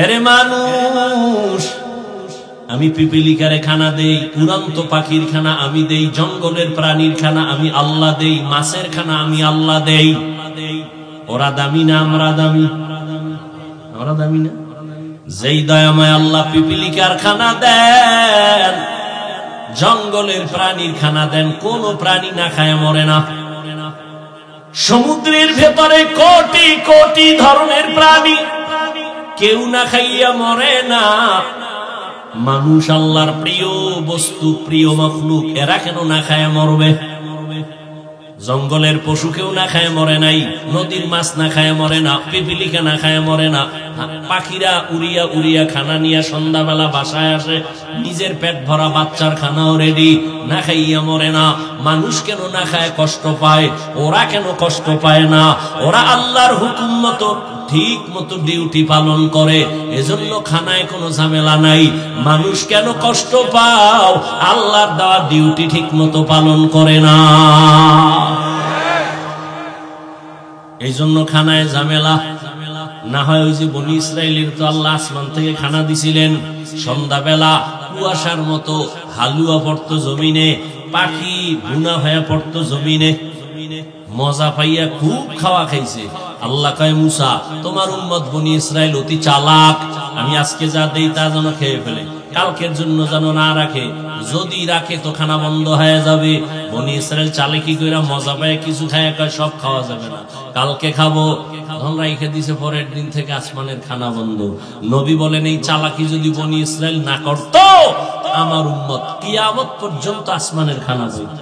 এরে মানুষ, আমি পিপিলিকারে খানা দেই, উড়ন্ত পাখির খানা আমি দেই, জঙ্গলের প্রাণীর খানা আমি আল্লাহ দেই, মাছের খানা আমি আল্লাহ দেই। ওরা দামি না আমরা দামি? আমরা দামি না? যেই দয়াময় আল্লাহ পিপিলিকার খানা দেন, জঙ্গলের প্রাণীর খানা দেন, কোন প্রাণী না খায় মরে না। সমুদ্রের ভেতরে কোটি কোটি ধরনের প্রাণী, কেউ না খাইয়া মরে না। মানুষ আল্লাহর প্রিয় বস্তু, প্রিয় মাখলুক, এরা কেন না খায় মরবে? জঙ্গলের পশু কেউ না খায় মরে নাই, নদীর মাছ না খায় মরে না, পিপিলিকা না খায় মরে না। পাখিরা উড়িয়া উড়িয়া খানা নিয়ে সন্ধ্যাবেলা বাসায় আসে, নিজের পেট ভরা বাচ্চার খানাও রেডি, না খাইয়া মরে না। মানুষ কেন না খায় কষ্ট পায়? ওরা কেন কষ্ট পায় না? ওরা আল্লাহর হুকুম মতো ঠিক মতো ডিউটি পালন করে, এজন্য খানায় কোনো ঝামেলা নাই। মানুষ কেন কষ্ট পাও? আল্লাহর দেওয়া ডিউটি ঠিক মতো পালন করে না, এই জন্য খানায় ঝামেলা। না হয় ওই যে বনি ইসরাইলের তো আল্লাহ আসমান থেকে খানা দিছিলেন, সন্ধ্যাবেলা কুয়াশার মতো হালুয়া পড়তো জমিনে, পাখি বুনা হয়ে পড়তো জমিনে, মজা পাইয়া খুব খাওয়া খাইছে। আল্লাহ কয়, মুসা তোমার উম্মত বনি ইসরাইল অতি চালাক, আমি আজকে যা দেই তা যেন খেয়ে ফেলে, কালকের জন্য যেন না রাখে, যদি রাখে তো খানা বন্ধ হয়ে যাবে। বনি ইসরাইল চালাকি কইরা মজা পায় কিছু খায়, কয় সব খাওয়া যাবে না, কালকে খাবো, তখন রাইখে দিছে, পরের দিন থেকে আসমানের খানা বন্ধ। নবী বলেন, এই চালাকি যদি বনি ইসরাইল না করতো, আমার উম্মত কিয়ামত পর্যন্ত আসমানের খানা বইত।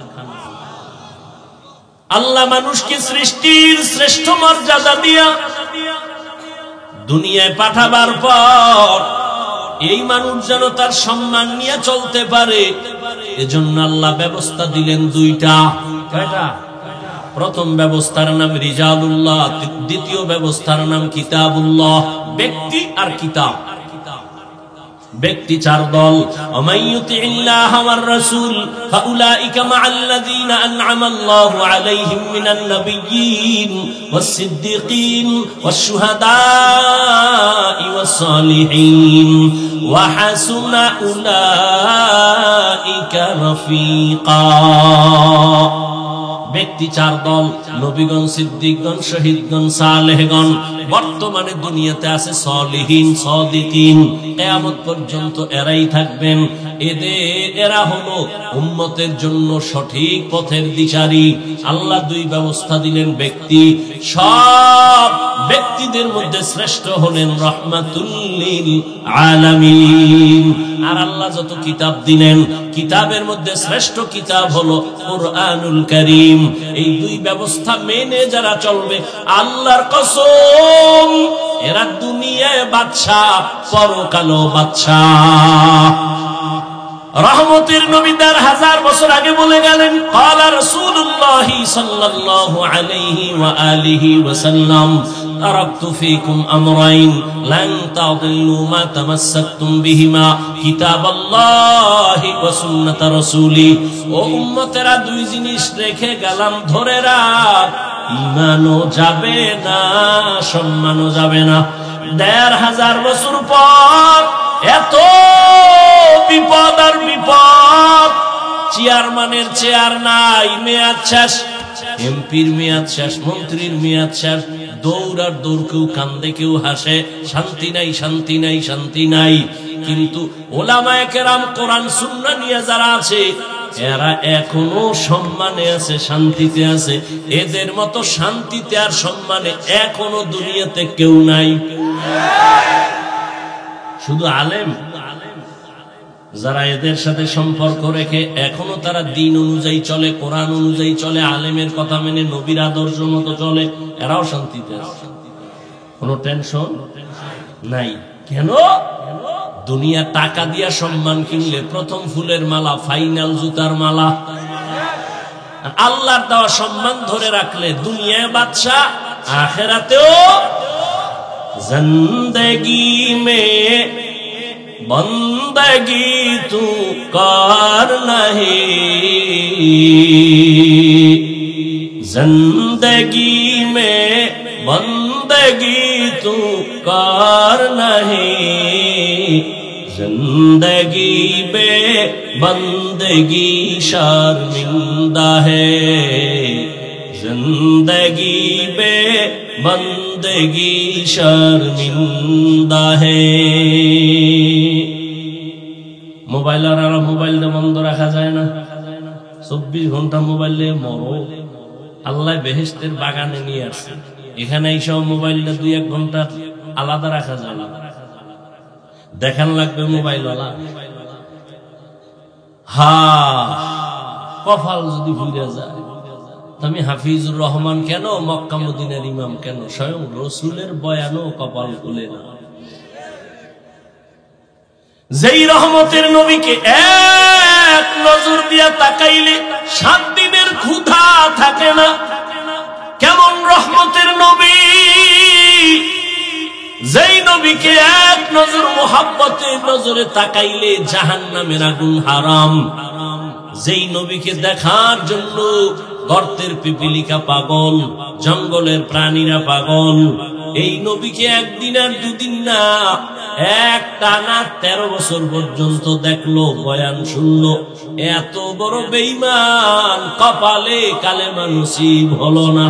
আল্লাহ মানুষকে সৃষ্টির শ্রেষ্ঠ মর্যাদা দিয়া দুনিয়ায় পাঠাবার পর এই মানুষ যেন তার সম্মান নিয়ে চলতে পারে, এজন্য আল্লাহ ব্যবস্থা দিলেন দুইটা। কয়টা? প্রথম ব্যবস্থার নাম রিজালুল্লাহ, দ্বিতীয় ব্যবস্থার নাম কিতাবুল্লাহ। ব্যক্তি আর কিতাব। ব্যক্তি চার দল। আল্লাহ ওয়ার রাসূল ফাউলাইকা মাআল্লাযীনা আন'আমাল্লাহু আলাইহিম মিনান নাবিয়্যিন ওয়াস সিদ্দীকিন ওয়াশ শুহাদাই ওয়াস সালিহিন ওয়া হাসুনা উলাইকা রাফীকা। ব্যক্তি চার দল, নবীগণ, সিদ্দিকগণ, শহীদগণ, সালেহগণ। বর্তমানে দুনিয়াতে আছে সলিহিন, সাদিকিন, কিয়ামত পর্যন্ত এরাই থাকবেন। এরা হলো উম্মতের জন্য সঠিক পথের দিশারি। আল্লাহ দুই ব্যবস্থা দিলেন ব্যক্তি, সব ব্যক্তিদের মধ্যে শ্রেষ্ঠ হলেন রাহমাতুল লিল আলামিন। আর আল্লাহ যত কিতাব দিলেন, কিতাবের মধ্যে শ্রেষ্ঠ কিতাব হলো কুরআনুল কারীম। এই দুই ব্যবস্থা মেনে যারা চলবে, আল্লাহর কসম, এরা দুনিয়ায় বাদশা, পরকালও বাদশা। রহমতের নবী 1000 বছর আগে বলে গেলেন, ক্বালা রাসূলুল্লাহ সাল্লাল্লাহু আলাইহি ওয়া আলিহি ওয়াসাল্লাম, তারাকতু ফীকুম আমরাইন লান তাদিল্লু মা তামাসসাকতুম বিহিমা কিতাবাল্লাহি ওয়া সুন্নাত রাসূলি। ও উম্মতেরা, দুই জিনিস রেখে গেলাম, ধরে রাখ, ঈমানও যাবে না, সম্মানও যাবে না। 1500 বছর পর এত বিপদ আর বিপদ, চেয়ারম্যানের চেয়ার নাই, মেয়াদ শেষ, এমপির মেয়াদ শেষ, মন্ত্রীর মেয়াদ শেষ, দৌড় আর দৌড়, কেউ কান্দে কেউ হাসে, শান্তি নাই, শান্তি নাই, শান্তি নাই। কিন্তু ওলামায়ে কেরাম, কোরআন সুন্নাহ নিয়ে যারা আছে, এরা এখনো সম্মানে আছে, শান্তিতে আছে। এদের মতো শান্তিতে আর সম্মানে এখনো দুনিয়াতে কেউ নাই। শুধু আলেম যারা এদের সাথে সম্পর্ক রেখে এখনো তারা দিন অনুযায়ী চলে, কোরআন অনুযায়ী চলে, আলেমের কথা মেনে, নবীর আদর্শ মতো চলে, এরাও শান্তিতে আছে, কোনো টেনশন নাই। কেন? দুনিয়া টাকা দিয়া সম্মান কিনলে প্রথম ফুলের মালা, ফাইনাল জুতার মালা। আল্লাহর দেওয়া সম্মান ধরে রাখলে দুনিয়ায় বাদশা, আখিরাতেও। জিন্দেগি মে বন্দগি তু কর নাহি, জিন্দেগি মে বন্দগি তু কর নাহি, जिंदगी बे बंदगी शर्मिंदा है, जिंदगी बे बंदगी शर्मिंदा है। মোবাইল আর মোবাইলটা বন্ধ রাখা যায় না, 24 ঘন্টা মোবাইলে মরো। আল্লাহ বেহেশতের বাগানে নিয়ে আসছে, এখানে এই সব মোবাইলটা 2-1 ঘন্টা আলাদা রাখা যায় না, দেখান লাগবে মোবাইলওয়ালা। কপাল যদি ভুলে যায়, আমি হাফিজুর রহমান কেন, মক্কা মদিনার ইমাম কেন, স্বয়ং রসুলের বয়ানও কপাল খুলে না। যেই রহমতের নবীকে এক নজর দিয়া তাকাইলে 7 দিনের ক্ষুধা থাকে না, কেমন রহমতের নবী, যেই নবীকে এক নজর মোহাব্বতের নজরে তাকাইলে জাহান্নামের আগুন হারাম, যেই নবীকে দেখার জন্য গর্তের পিপিলিকা পাগল, জঙ্গলের প্রাণীরা পাগল, এই নবীকে একদিন আর 2 দিন না, একটানা 13 বছর পর্যন্ত দেখলো, বয়ান শুনলো। এত বড় বেঈমান, কপালে কালেমা নসিব হলো না।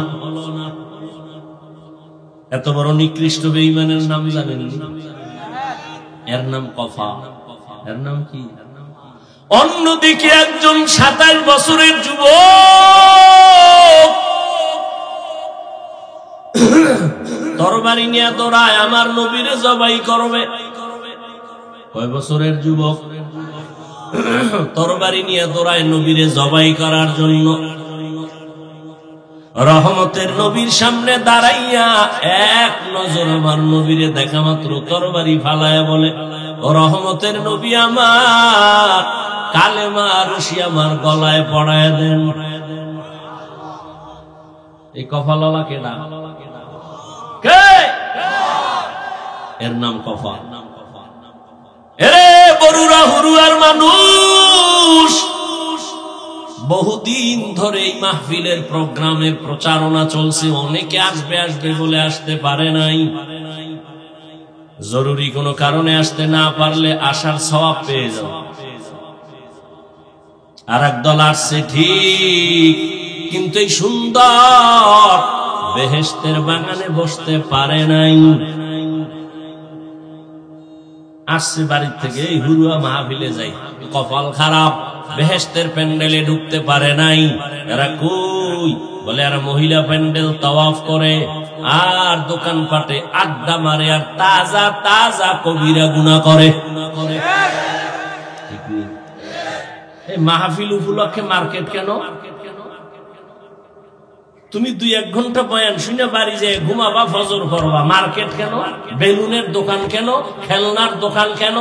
এত বড় নিকৃষ্ট বেঈমানের নাম জানেন? এর নাম কফা। এর নাম কি? অন্যদিকে একজন 27 বছরের যুবক তরবারি নিয়ে দৌড়ায়, আমার নবীরে জবাই করবে। কয় বছরের যুবক তরবারি নিয়ে দৌড়ায় নবীরে জবাই করার জন্য। রহমতের নবীর সামনে দাঁড়াইয়া এক নজর আমার নবীরে দেখা মাত্র তরবারি ফালায়া বলে, ও রহমতের নবী আমার, কালেমা রশি আমার গলায় পড়ায় দেন। এই কফালওয়ালা কেডা? এর নাম কফা। এরে বরুরা হুরুয়ার মানুষ, বহুদিন ধরে এই মাহফিলের প্রোগ্রামের প্রচারণা চলছে, অনেকে আসবে আসবে বলে আসতে পারে নাই। জরুরি কোনো কারণে আসতে না পারলে আসার সওয়াব পেয়ে যাও। আর একদল আসছে ঠিক, কিন্তু এই সুন্দর বেহেশতের বাগানে বসতে পারে নাই। আসছে বাড়ির থেকে, এই হুরুয়া মাহফিলে যাই, কপাল খারাপ, বেহেশতের প্যান্ডেলে ঢুকতে পারে নাই। এরা কই বলে, এরা মহিলা প্যান্ডেল তাওয়াফ করে আর দোকানপাটে আড্ডা মারে আর তাজা তাজা কবিরা গুনাহ করে। এই মাহফিল উপলক্ষে মার্কেট কেন? তুমি 2-1 ঘন্টা বয়ান শুনে বাড়ি যেয়ে ঘুমাবা, ফজর করবা, মার্কেট কেন? বেলুনের দোকান কেন? খেলনার দোকান কেন?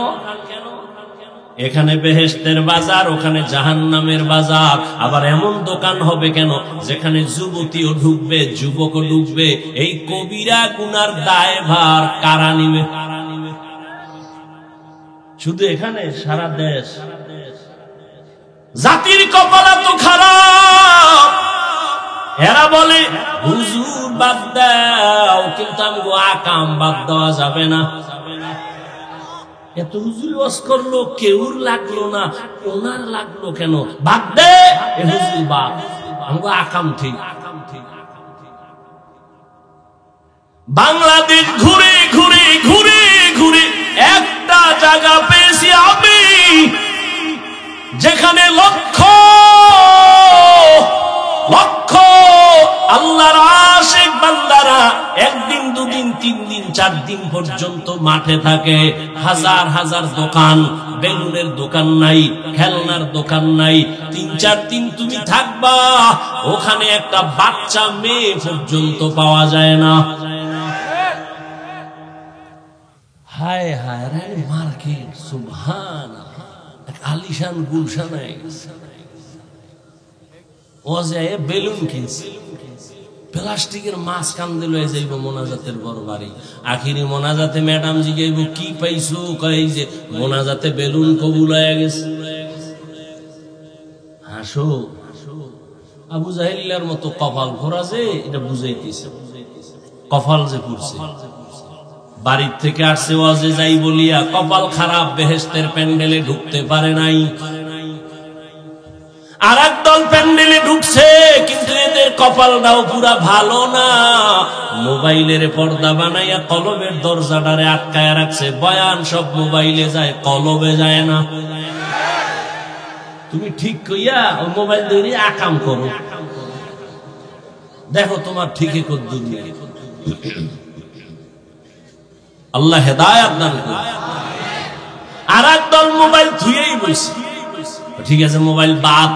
এখানে বেহেশতের বাজার, ওখানে জাহান্নামের বাজার। আবার এমন দোকান হবে কেন যেখানে যুবতীও ঢুকবে, যুবকও ঢুকবে? এই কবিরা গুনার দায়ভার কারা নিবে? শুধু এখানে, সারা দেশ। জাতির কপাল তো খারাপ। এরা বলে হুজুর বাদ দাও, কিন্তু আমি আকাম বাদ দেওয়া যাবে না। এত হুজুর ওয়াজ করলো, কেউর লাগলো না, ওনার লাগলো কেন? বাদ দে এ হুজুর বাদ, আমগো আকাম ঠিক। বাংলাদেশ ঘুরে ঘুরে ঘুরে ঘুরে একটা জায়গা পেয়েছি আমি, যেখানে লক্ষ লক্ষ আল্লাহর আশিক বান্দারা 1 দিন 2 দিন 3 দিন 4 দিন পর্যন্ত মাঠে থাকে। হাজার হাজার দোকান, বেলুনের দোকান নাই, খেলনার দোকান নাই। 3-4 দিন তুমি থাকবা, ওখানে একটা বাচ্চা মেয়ে পর্যন্ত পাওয়া যায় না। হায় হায় রে মার্কেট, সুবহানাল্লাহ, আলিশান গুলশান হয়ে গেছে। ও যায় বেলুন কিনছে, প্লাস্টিকের মাছ কান্দে লয়ে যাইব মোনাজাতের বড় বাড়ি। আখিরি মোনাজাতে ম্যাডাম জিগাইব কি পাইছো, কই যে মোনাজাতে বেলুন কবুল হয়ে গেছে। হাসো, আবু জাহেলের মতো কপাল ভরা যে এটা বুঝাইতেছে, কপাল যে পুরছে। বাড়ির থেকে আসছে ওয়াজে যাই বলিয়া কপাল খারাপ, বেহেশতের প্যান্ডেলে ঢুকতে পারে নাই। আর একদল প্যান্ডেলে ঢুকছে, কিন্তু এদের কপালটাও পুরা ভালো না। মোবাইলের পর্দা বানাইয়া কলবের দরজাটারে আটকায় রাখছে। বয়ান সব মোবাইলে যায়, কলবে যায় না। তুমি ঠিক কইয়া ওই মোবাইল ধরে আকাম করো, দেখো তোমার ঠিকই কদ্দুর। আল্লাহ হেদায়েত দান করুন। আর একদল মোবাইল ধুয়েই বসে, ঠিক আছে মোবাইল বাদ,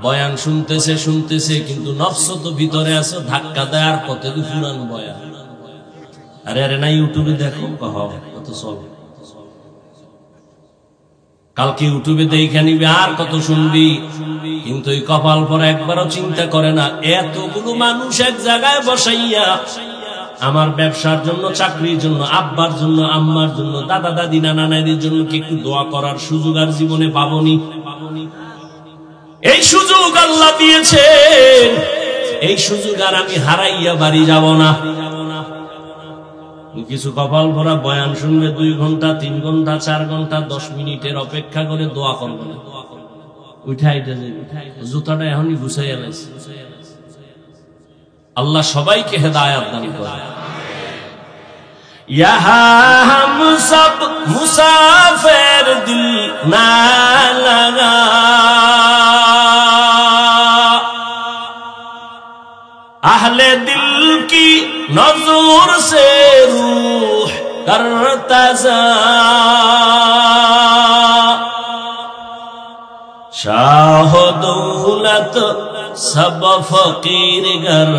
বয়ান শুনতেছে, কিন্তু নফস তো ভিতরে আছে, ধাক্কা দেয় আর কত পুরান বয়ান। আরে না ইউটিউবে দেখো, কত সব কালকে ইউটিউবে দেখে নিবি, আর কত শুনবি। কিন্তু এই কপাল পরে একবারও চিন্তা করে না, এতগুলো মানুষ এক জায়গায় বসাইয়া আমার ব্যবসার জন্য, চাকরির জন্য, আব্বার জন্য, আম্মার জন্য, দাদা দাদি, নানা নানির জন্য কি একটু দোয়া করার সুযোগ আর জীবনে পাবনি? এই সুযোগ আল্লাহ দিয়েছে, এই সুযোগ আর আমি হারাইয়া বাড়ি যাব না। কিছু কপাল ভরা বয়ান শুনবে 2 ঘন্টা, 3 ঘন্টা, 4 ঘন্টা, 10 মিনিটের অপেক্ষা করে দোয়া করবে না। উঠাইতে জুতাটা এখনই গুছাইয়া লাইছে। আল্লাহ সবাইকে হেদায়েত দান করে। यहाँ हम सब मुसाफिर दिल ना लगा, अहले दिल की नजर से रूह करता जा, शाह दौलत सब फकीर गर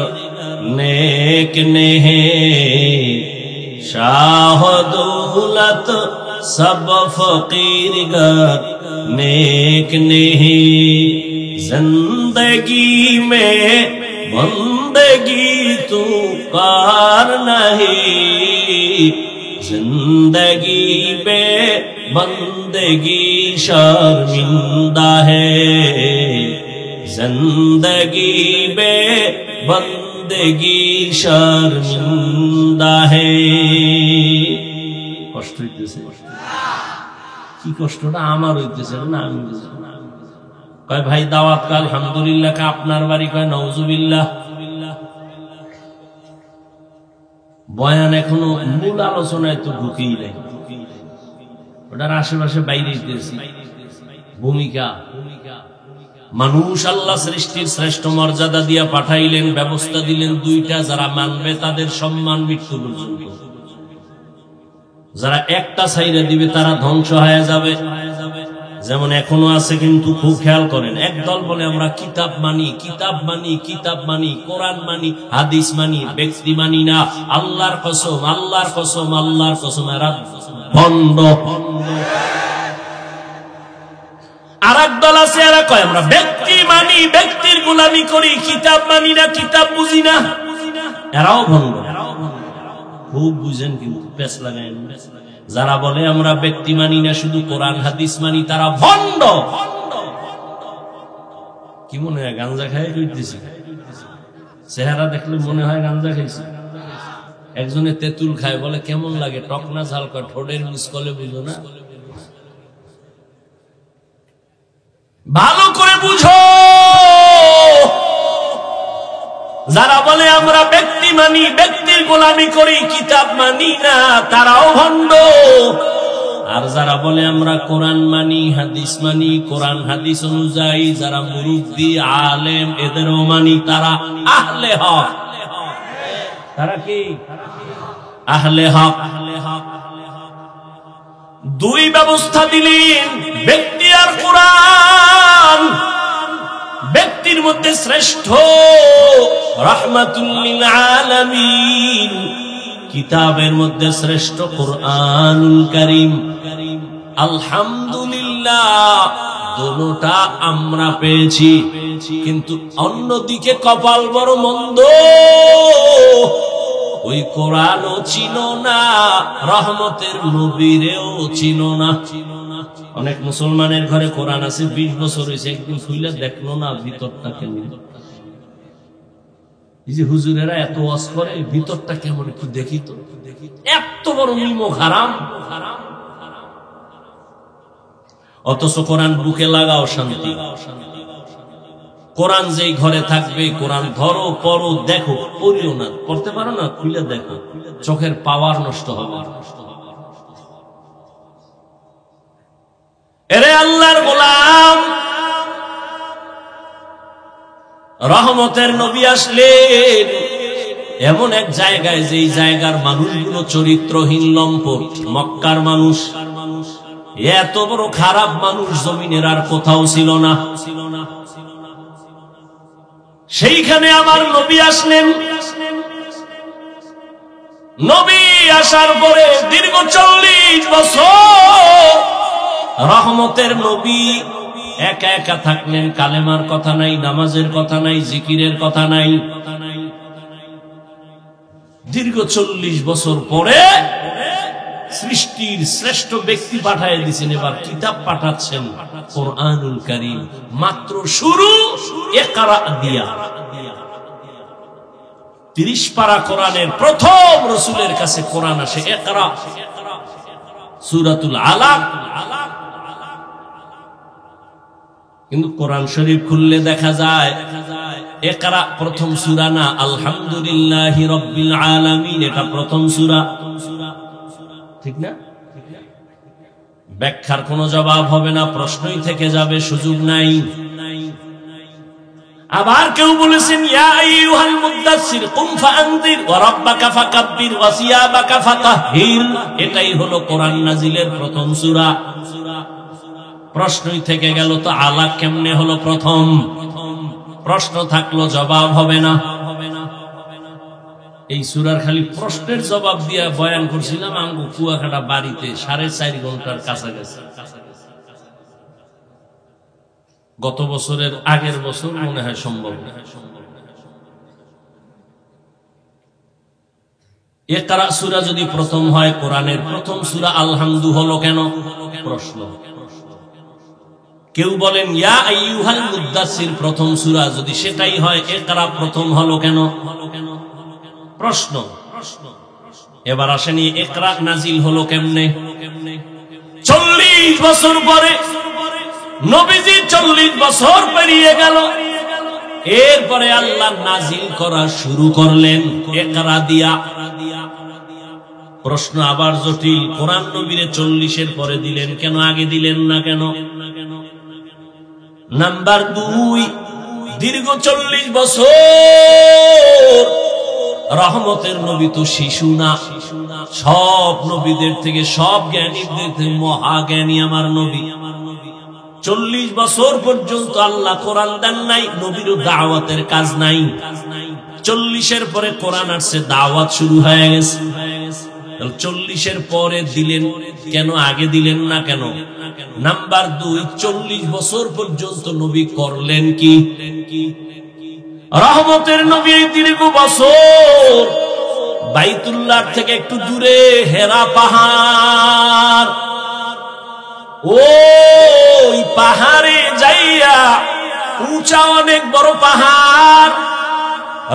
नेक नहीं, शाह दौलत सब फकीर गर नेक नहीं, जिंदगी में बंदगी तू कार नहीं, जिंदगी में बंदगी शर्मिंदा है, जिंदगी में बंदगी शर्मिंदा है। কষ্ট হইতেছে, কি কষ্টটা আমার হইতেছে না? আমি কয় ভাই দাওয়াত কা আলহামদুলিল্লাহ, কা আপনার বাড়ি? কয় নাউজুবিল্লাহ। বয়ান এখনো মূল আলোচনায় তো ঢুকেই নাই, ওটার আশেপাশে বাইরে দিতেছি। ভূমিকা মানুষ আল্লাহ সৃষ্টির শ্রেষ্ঠ মর্যাদা দিয়া পাঠাইলেন, ব্যবস্থা দিলেন 2টা, যারা মানবে তাদের সম্মান মৃত্যু পর্যন্ত, যারা একটা ছাইরা দিবে তারা ধ্বংস হয়ে যাবে। যেমন এখনো আছে, কিন্তু খুব খেয়াল করেন, একদল বলে আমরা কিতাব মানি, কিতাব মানি, কিতাব মানি, কোরআন মানি, হাদিস মানি, ব্যক্তি মানি না। আল্লাহর কসম, আল্লাহর কসম, আল্লাহর কসম, এরা ভণ্ড। আর একদল আছে, এরা কয় আমরা ব্যক্তি মানি, ব্যক্তির গোলামি করি, কিতাব মানি না, কিতাব বুঝি না। এরাও ভণ্ড, খুব বুঝেন, কিন্তু পেছ লাগায়। যারা বলে আমরা ব্যক্তি মানি না, শুধু কোরআন হাদিস মানি, তারা ভণ্ড। কি মনে হয় গাঞ্জা খাই কইতেছি? চেহারা দেখলে মনে হয় গাঞ্জা খাইছি। একজনে তেঁতুল খায়, বলে কেমন লাগে, টক না ঝাল? কয় ঠোঁটের মিসকলে বুঝো না। ভালো করে বুঝো, যারা বলে আমরা ব্যক্তি মানি, ব্যক্তির গোলামি করি, কিতাব মানি না, তারাও ভণ্ড। আর যারা বলে আমরা কোরআন মানি, হাদিস মানি, কোরআন হাদিস অনুযায়ী যারা মুরব্বি আলেম এদেরও মানি, তারা আহলে হক। তারা কি আহলে হক? 2 ব্যবস্থা দিলেন, ব্যক্তি আর কোরআন। ব্যক্তির মধ্যে শ্রেষ্ঠ রাহমাতুল লিল আলামিন, কিতাবের মধ্যে শ্রেষ্ঠ কোরআনুল কারীম। আলহামদুলিল্লাহ, দোনোটা আমরা পেয়েছি, কিন্তু অন্যদিকে কপাল বড় মন্দ। ওই কোরআনও চিনো না, রহমতের নবীরেও চিনো না। অনেক মুসলমানের ঘরে কোরআন আছে, 20 বছর হয়েছে, একদিন খুলে দেখলো না ভিতরটা কেমন। এই যে হুজুরেরা এত ওয়াজ করে, ভিতরটা কেমন একটু দেখি তো। এত বড় নিমক হারাম, অথচ কোরআন বুকে লাগাও শান্তি। কোরআন যেই ঘরে থাকবে, কোরআন ধরো, পড়ো, দেখো, পড়িও না, পড়তে পারো না, খুলে দেখো, চোখের পাওয়ার নষ্ট হবে। এরে আল্লাহর গোলাম, রহমতের নবী আসলেন এমন এক জায়গায়, যেই জায়গার মানুষগুলো চরিত্রহীন, লম্পট। মক্কার মানুষ, এত বড় খারাপ মানুষ জমিনের আর কোথাও ছিল না। সেইখানে আমার নবী আসলেন। নবী আসার পরে দীর্ঘ 40 বছর রহমতের নবী একা একা থাকলেন। কালেমার কথা নাই, নামাজের কথা নাই, জিকিরের কথা নাই। দীর্ঘ 40 বছর পরে সৃষ্টির শ্রেষ্ঠ ব্যক্তি পাঠায় দিয়েছেন। এবার কিতাব পাঠাচ্ছেন, কোরআনুল কারীম। মাত্র শুরু ইকরা দিয়া। 30 পারা কোরআনের প্রথম রাসূলের কাছে কোরআন আসে, ইকরা, সূরাতুল আলাক। কিন্তু কোরআন শরীফ খুললে দেখা যায় ইকরা প্রথম সূরা না, আলহামদুলিল্লাহি রাব্বিল আলামিন এটা প্রথম সূরা। ঠিক না? ব্যাখ্যার কোনো জবাব হবে না, প্রশ্নই থেকে যাবে, সুযোগ নাই। আবার কেউ বলেছেন, ইয়া আইয়ুহাল মুদ্দাসসির কুম ফাআনদির ওয়া রাব্বাকা ফাকাব্বির ওয়া সিয়াবাকা ফাতাহহির। এটাই হলো কোরআন নাজিলের প্রথম সূরা। প্রশ্নই থেকে গেল, তো আলাক কেমনে হলো প্রথম? প্রশ্ন থাকলো, জবাব হবে না। এই সূরার খালি প্রশ্নের জবাব দিয়া বয়ান করছিলাম আঙ্গু কুয়াকাটা বাড়িতে 4.5 ঘন্টার কাছাকাছি। গত বছরের আগের বছর মনে হয় সম্ভব। ইকরা সূরা যদি প্রথম হয়, কোরআনের প্রথম সূরা আলহামদু হলো কেন? প্রশ্ন। কেউ বলেন ইয়া আইয়ুহাল মুদ্দাসসির প্রথম সূরা, যদি সেটাই হয় ইকরা প্রথম হলো কেন? প্রশ্ন। এবার আসেনি, ইকরা নাজিল হলো কেমনে? 40 বছর পরে নবীজি 40 বছর পেরিয়ে গেল, এরপরে আল্লাহ নাজিল করা শুরু করলেন ইকরা দিয়া। প্রশ্ন আবার জটিল, কোরআন নবীরে 40-এর পরে দিলেন কেন, আগে দিলেন না কেন? নাম্বার 2, দীর্ঘ 40 বছর রহমতের নবী তো শিশু না। সব নবীদের থেকে, সব জ্ঞানীদের থেকে মহাজ্ঞানী আমার নবী। 40 বছর পর্যন্ত আল্লাহ কোরআন দেন নাই, নবীরও দাওয়াতের কাজ নাই। 40-এর পরে কোরআন আসছে, দাওয়াত শুরু হয়ে গেছে। 40-এর পরে দিলেন কেন, আগে দিলেন না কেন? নাম্বার 2, 40 বছর পর্যন্ত নবী করলেন কি? রহমতের নবী দীর্ঘ বছর বাইতুল্লাহ থেকে একটু দূরে হেরা পাহাড়, ওই পাহাড়ে যাইয়া, উঁচা অনেক বড় পাহাড়,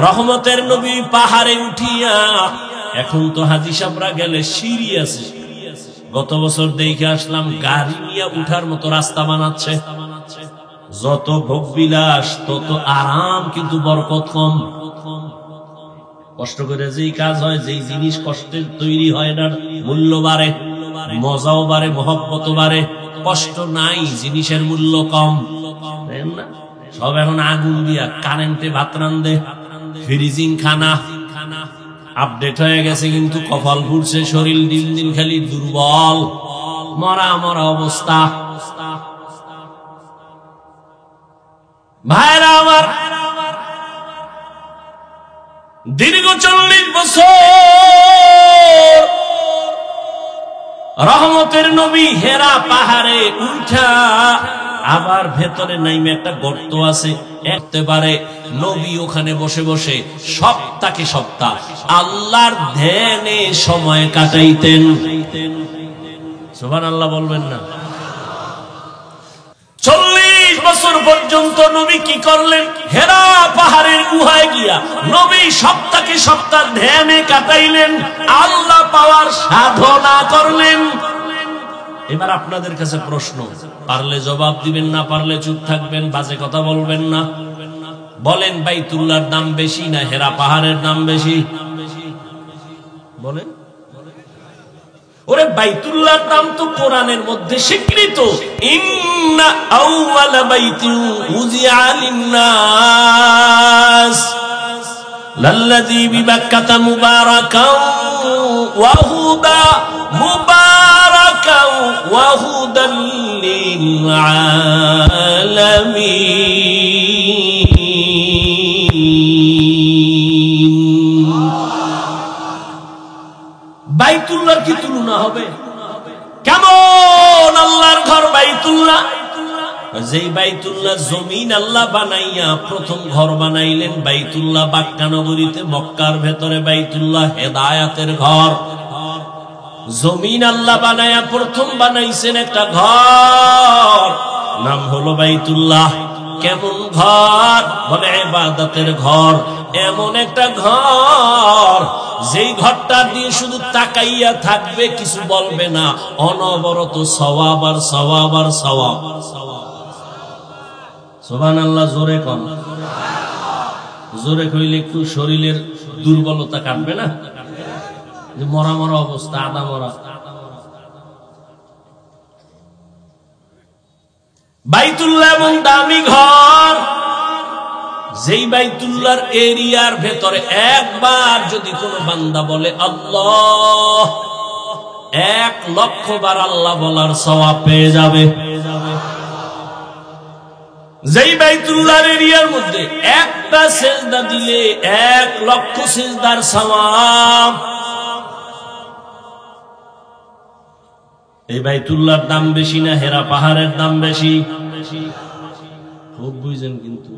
রহমতের নবী পাহাড়ে উঠিয়া, এখন তো হাজী সাহেবরা গেলে সিঁড়ি আছে, গত বছর দেখে আসলাম গাড়ি নিয়ে উঠার মতো রাস্তা বানাচ্ছে। যত ভোগ বিলাস তত আরাম, কিন্তু বরকত কম। কষ্ট করে যেই কাজ হয়, যেই জিনিস কষ্টের তৈরি হয় না, মূল্য বাড়ে, মজাও বাড়ে, মহব্বত বাড়ে। কষ্ট নাই, জিনিসের মূল্য কম। সব এখন আগুন দিয়া, কারেন্টে ভাত রান্ধে, ফ্রিজিং খানা আপডেট হয়ে গেছে, কিন্তু কপাল ঘুরছে, শরীর দিন দিন খালি দুর্বল, মরা মরা অবস্থা। ভাইরা আমার, দীর্ঘ 40 বছর রহমতের নবী হেরা পাহাড়ে উঠা, আবার ভেতরে নাইমে একটা গর্ত আছে, একতে পারে নবী ওখানে বসে বসে সপ্তাহে সপ্তাহ আল্লাহর ধ্যানে সময় কাটাইতেন। সুবহানাল্লাহ বলবেন না? 40 40 বছর পর্যন্ত নবী কি করলেন? হেরা পাহাড়ের গুহায় গিয়া নবী সপ্তাহে সপ্তাহ ধ্যানে কাটাইলেন, আল্লাহ পাওয়ার সাধনা করলেন। এবার আপনাদের কাছে প্রশ্ন, পারলে জবাব দিবেন, না পারলে চুপ থাকবেন, বাজে কথা বলবেন না। বলেন, বাইতুল্লাহর দাম বেশি না হেরা পাহাড়ের দাম বেশি? বলেন। ওরে বাইতুল্লাহর দাম তো কোরআনের মধ্যে স্বীকৃত, ইন্না আউওয়ালা বাইতিন উযিআ লিন-নাস লাল্লাযী বিবাক্কাতা মুবারাকাও ওয়া হুদা মুবারাকাও ওয়া হুদাল লিল আলামিন। বাইতুল্লাহর কি তুলনা হবে? কেমন আল্লাহর ঘর বাইতুল্লাহ! যেই বাইতুল্লাহ জমিন আল্লাহ বানাইয়া প্রথম ঘর বানাইলেন বাইতুল্লাহ বাক্কা নগরীতে, মক্কার ভেতরে বাইতুল্লাহ হেদায়াতের ঘর। জমিন আল্লাহ বানাইয়া প্রথম বানাইছেন একটা ঘর, নাম হলো বাইতুল্লাহ। কেমন ঘর? বলে ইবাদতের ঘর। এমন একটা ঘর যেই ঘরটা দিয়ে শুধু তাকাইয়া থাকবে, কিছু বলবে না, অনবরত সওয়াব আর সওয়াব আর সওয়াব। সুবহানাল্লাহ। জোরে কোন, জোরে কইলে একটু শরীরের দুর্বলতা কাটবে না, যে মরা মরা অবস্থা, আদা মরা। বাইতুল্লাহ এমন দামি ঘর, যেই বাইতুল্লাহর এরিয়ার ভেতরে একবার যদি কোনো বান্দা বলে আল্লাহ, 1,00,000 বার আল্লাহ বলার সওয়াব পেয়ে যাবে। যেই বাইতুল্লাহর এরিয়ার মধ্যে একটা সিজদা দিলে 1,00,000 সিজদার সওয়াব। এই বাইতুল্লাহর দাম বেশি না হেরা পাহাড়ের দাম বেশি? খুব বুঝেন। কিন্তু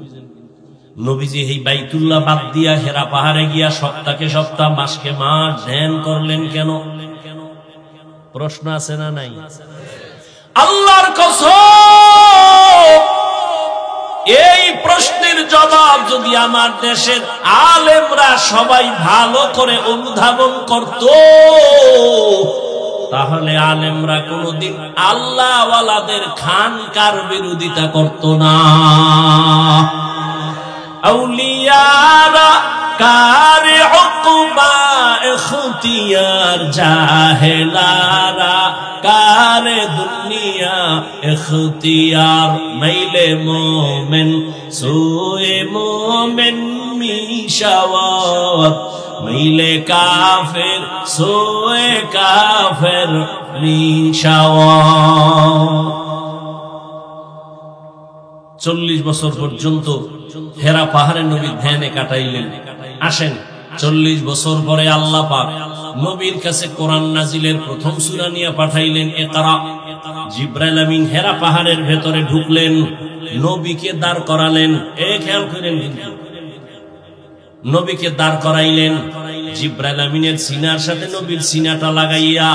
নবীজি এই বাইতুল্লাহ বাদ দিয়া হেরা পাহাড়ে গিয়া সপ্তাহে সপ্তাহ মাসকে মাস ধ্যান করলেন কেন? প্রশ্ন আছে না নাই? আল্লাহর কসম, এই প্রশ্নের জবাব যদি আমার দেশের আলেমরা সবাই ভালো করে অনুধাবন করত, তাহলে আলেমরা কোনদিন আল্লাহওয়ালাদের খানকার বিরোধিতা করত না। আউলিয়ারা কারে উকবা ইখতিয়ার, জাহেলারা কারে দুনিয়া ইখতিয়ার। মাইলে মোমেন সোয়ে মোমেন মিশাওয়াত, মাইলে কাফের সোয়ে কাফের মিশাওয়াত। 40 বছর পর্যন্ত হেরা পাহাড়ে নবী ধ্যানে কাটাইলেন। আসেন, 40 বছর পরে আল্লাহ পাক নবীর কাছে কোরআন নাজিলের প্রথম সূরা নিয়ে পাঠাইলেন, ইকরা। জিবরাইল আমিন হেরা পাহাড়ের ভেতরে ঢুকলেন, নবীকে দাঁড় করালেন। খেয়াল করেন, কিন্তু নবীকে দাঁড় করাইলেন, জিবরাইল আমিনের সিনার সাথে নবীর সিনাটা লাগাইয়া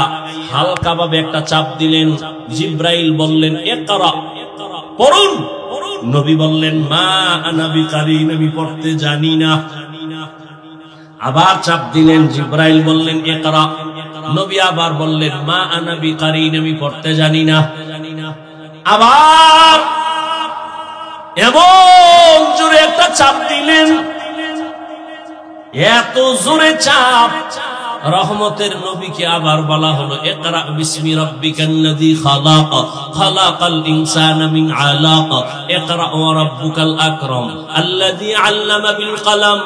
হালকা ভাবে একটা চাপ দিলেন। জিবরাইল বললেন, ইকরা, পড়ুন। নবী বললেন, মা আনা বিকারী, আমি পড়তে জানি না। আবার চাপ দিলেন, জিবরাইল বললেন, ইকরা। নবী আবার বললেন, মা আনা বিকারী, আমি পড়তে জানি না। আবার এমন জোরে একটা চাপ দিলেন, এত জোরে চাপ, রহমতের নবীকে আবার বলা হলো, ইকরা বিসমি রাব্বিকাল্লাযী খালাক, খালাকাল ইনসানা মিন আলাক, ইকরা ওয়া রাব্বুকাল আকরাম আল্লাযী আল্লামা বিল কলম,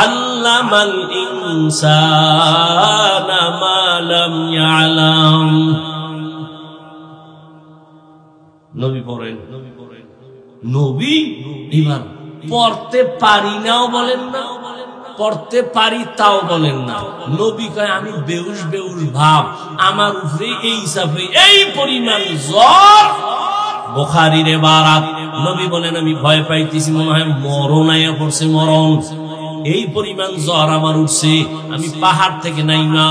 আল্লামাল ইনসানা মা লাম ইয়ালাম। নবী পড়েন, নবী এবার পড়তে পারি নাও বলেন না, পড়তে পারি তাও বলেন না। নবী কয়, আমি বেউস বেউস ভাব, আমার উপরে এই হিসাবে এই পরিমাণ জ্বর। বুখারীর ইবারাত, নবী বলেন, আমি ভয় পাইতেছি, মনে হয় মরণ আইয়া পড়ছে, মরণ। এই পরিমাণ জ্বর আমার উঠছে, আমি পাহাড় থেকে নাই না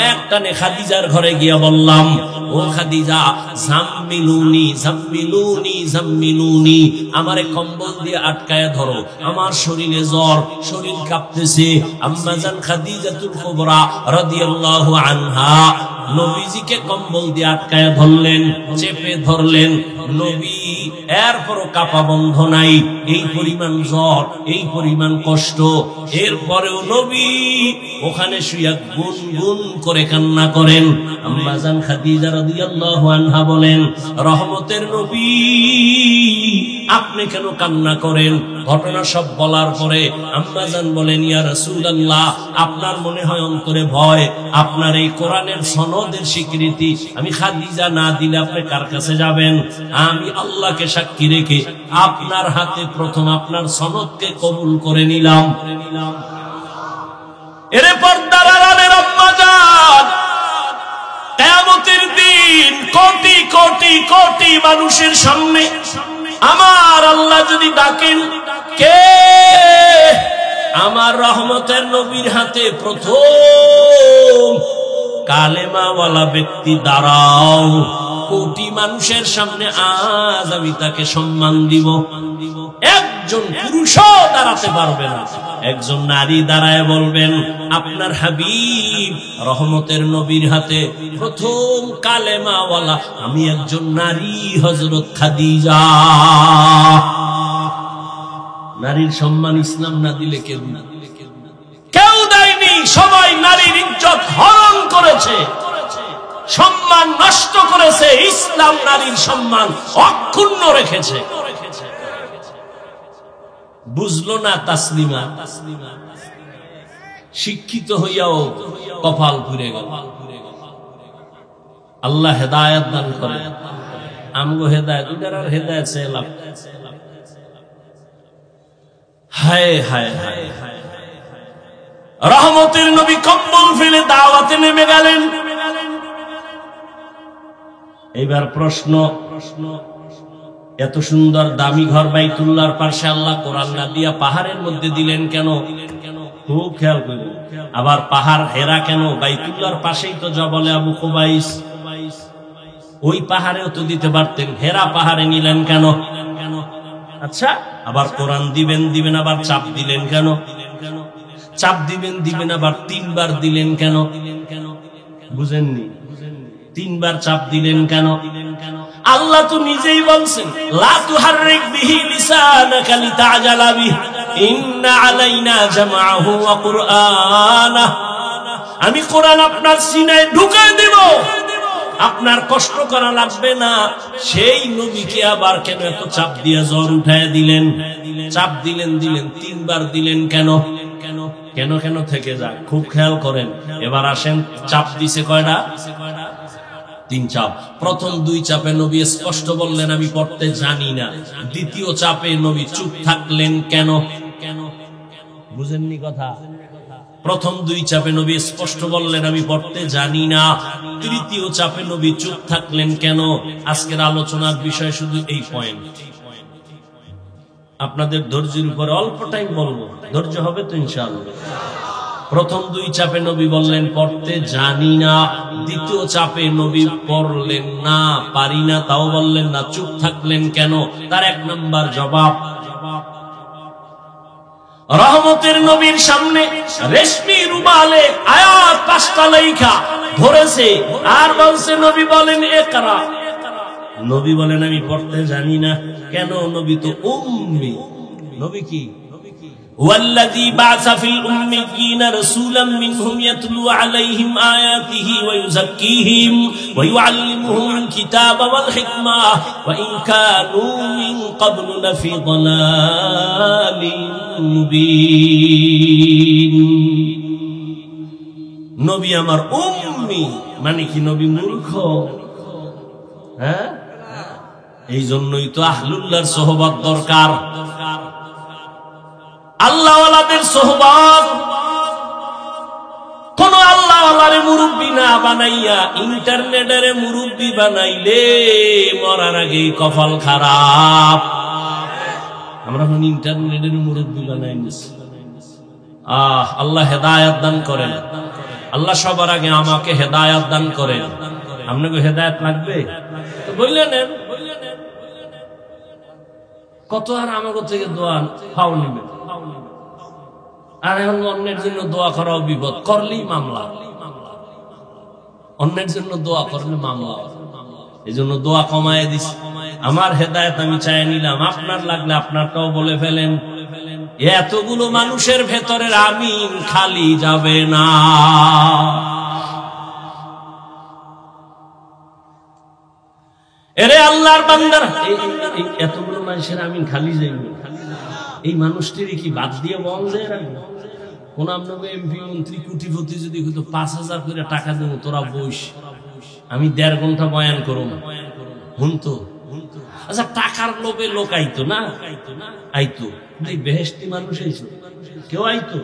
একটানে খাদিজার ঘরে গিয়া বললাম, ও খাদিজা, জাম্মিলুনি জাম্মিলুনি জাম্মিলুনি, আমারে কম্বল দিয়ে আটকায় ধরো, আমার শরীরে জ্বর, শরীর কাঁপতেছে। আম্মা জান খাদিজাতুল কুবরা রাদিয়াল্লাহু আনহা নবীজিকে কম্বল দিয়ে আটকায় ধরলেন, চেপে ধরলেন। নবী এরপরও কাঁপা বন্ধ নাই, এই পরিমাণ জ্বর, এই পরিমাণ কষ্ট। এরপরেও নবী ওখানে শুইয়া গুনগুন করে কান্না করেন। আম্মা জান খাদিজা রাদিয়াল্লাহু আনহা বলেন, রহমতের নবী, আপনি কেন কান্না করেন? ঘটনা সব বলার পরে আম্মা জান বলেন, ইয়া রাসূলুল্লাহ, আপনার মনে হয় অন্তরে ভয়, আপনার এই কোরআনের সনদের স্বীকৃতি আমি খাদিজা না দিলে আপনি কার কাছে যাবেন? আমি আল্লাহকে সাক্ষী রেখে আপনার হাতে প্রথম আপনার সনদকে কবুল করে নিলাম। এর পর্দার আড়ালের আম্মা জান, কিয়ামতের দিন কোটি কোটি কোটি মানুষের সামনে আমার আল্লাহ যদি ডাকেন, কে আমার রহমতের নবীর হাতে প্রথম কালেমাওয়ালা ব্যক্তি দাঁড়াও, কোটি মানুষের সামনে আজ আমি তাকে সম্মান দিব। একজন পুরুষও দাঁড়াতে পারবে না, একজন নারী দাঁড়ায় বলবেন, আপনার হাবিব রহমতের নবীর হাতে প্রথম কালেমাওয়ালা আমি একজন নারী, হযরত খাদিজা। নারীর সম্মান ইসলাম না দিলে কেউ দেয়নি। সবাই নারীর ইজ্জত হরণ করেছে, সম্মান নষ্ট করেছে। ইসলাম নারীর সম্মান অক্ষুণ্ণ রেখেছে। বুঝলো না তাসলিমা, শিক্ষিত হইয়াও কপাল পুড়ে গেল। আল্লাহ হেদায়েত দান করে, আমগো হেদায়েত, উনার আর হেদায়েত চাইলাম। হায় হায় হায়, রহমতের নবী কম্বল ফেলে দাওয়াতে নেমে গেলেন। এবার প্রশ্ন, এত সুন্দর দামি ঘর বাইতুল্লাহর পাশে আল্লাহ কোরআন না দিয়া পাহাড়ের মধ্যে দিলেন কেন? খুব খেয়াল করবেন। আবার পাহাড় হেরা কেন? বাইতুল্লাহর পাশেই তো জবলে আবু কুবাইস, ওই পাহাড়েও তো দিতে পারতেন, হেরা পাহাড়ে নিলেন কেন? আচ্ছা, আবার কোরআন দিবেন আবার চাপ দিলেন কেন? চাপ দিবেন আবার তিনবার দিলেন কেন? বুঝেননি? তিনবার চাপ দিলেন কেন? আল্লাহ তো নিজেই বলছেন, লা তুহাররিক বিহি লিসানাকা লিতাজালা বিহি ইন্না আলাইনা জামাআহু ওয়া কুরআনাহ। আমি কোরআন আপনার সিনায় ঢুকায় দেব, আপনার কষ্ট করা লাগবে না। সেই নবীকে আবার কেন এত চাপ দিয়ে জ্বর উঠায় দিলেন? চাপ দিলেন তিনবার দিলেন কেন? কেন কেন থেকে যাক, খুব খেয়াল করেন। এবার আসেন, চাপ দিছে কয়টা? 3 চাপ। প্রথম 2 চাপে নবী স্পষ্ট বললেন আমি পড়তে জানি না। দ্বিতীয় চাপে নবী চুপ থাকলেন কেন? বুঝেননি কথা? প্রথম 2 চাপে নবী স্পষ্ট বললেন আমি পড়তে জানি না। তৃতীয় চাপে নবী চুপ থাকলেন কেন? আজকের আলোচনার বিষয় শুধু এই পয়েন্ট। আপনাদের ধৈর্যের উপরে অল্প টাইম বলবো, ধৈর্য হবে তো ইনশাআল্লাহ। প্রথম 2 চাপে নবী বললেন পড়তে জানি না। দ্বিতীয় চাপে নবী পড়লেন না, পারি না, তাও বললেন না, চুপ থাকলেন কেন? তার 1 নাম্বার জবাব, রহমতের নবীর সামনে রেশমি রুমালে আয়াত 5টা লেখা ধরেছে আর বলছে নবী বলেন ইকরা। নবী বলেন আমি পড়তে জানি না। কেন? নবী তো উম্মি। নবী কি? والذي بعث في الأميين رسولا منهم يتلو عليهم آياته ويزكيهم ويعلمهم الكتاب والحكمة وإن كانوا من قبل لفي ضلال مبين। নবী আমার উম্মি মানে কি? নবী মূর্খ? হ্যাঁ, এই জন্যই তো আহলুল্লাহর সোহবত দরকার, আল্লাহওয়ালাদের সোহবত। কোন আল্লাহওয়ালারে মুরব্বী না বানাইয়া ইন্টারনেটের মুরব্বী বানাইলে মরার আগেই কপাল খারাপ। আমরা এখন ইন্টারনেটের মুরব্বী বানাই নিছি। আল্লাহ হেদায়েত দান করেন। আল্লাহ সবার আগে আমাকে হেদায়েত দান করেন। আপনাকে হেদায়েত লাগবে তো বললে নেন, কত আর আমাকে থেকে দোয়া ফাও নিবে। আর এখন অন্যের জন্য দোয়া করাও বিপদ, করলেই মামলা, অন্যের জন্য দোয়া করলে মামলা। এই জন্য দোয়া কমায় দিস। আমার হেদায়েত আমি চাই নিলাম, আপনার লাগলে আপনারটাও বলে ফেলেন। এতগুলো মানুষের ভেতরের আমিন খালি যাবে না। এরে আল্লাহর বান্দারা, এতগুলো মানুষের আমিন খালি যাইবে, এই মানুষটির কি বাদ দিয়ে বল যায় রাখবো? কোন আপনাকে এমপি মন্ত্রী কোটিপতি যদি হইতো 5,000 করে টাকা দেবো, তোরা বইস, আমি 1.5 ঘন্টা বয়ান করব, হুনতো। আচ্ছা, টাকার লোভে লোক আইতো না, আইতো এই বেহেশতি মানুষ আইতো, কেউ আইতো?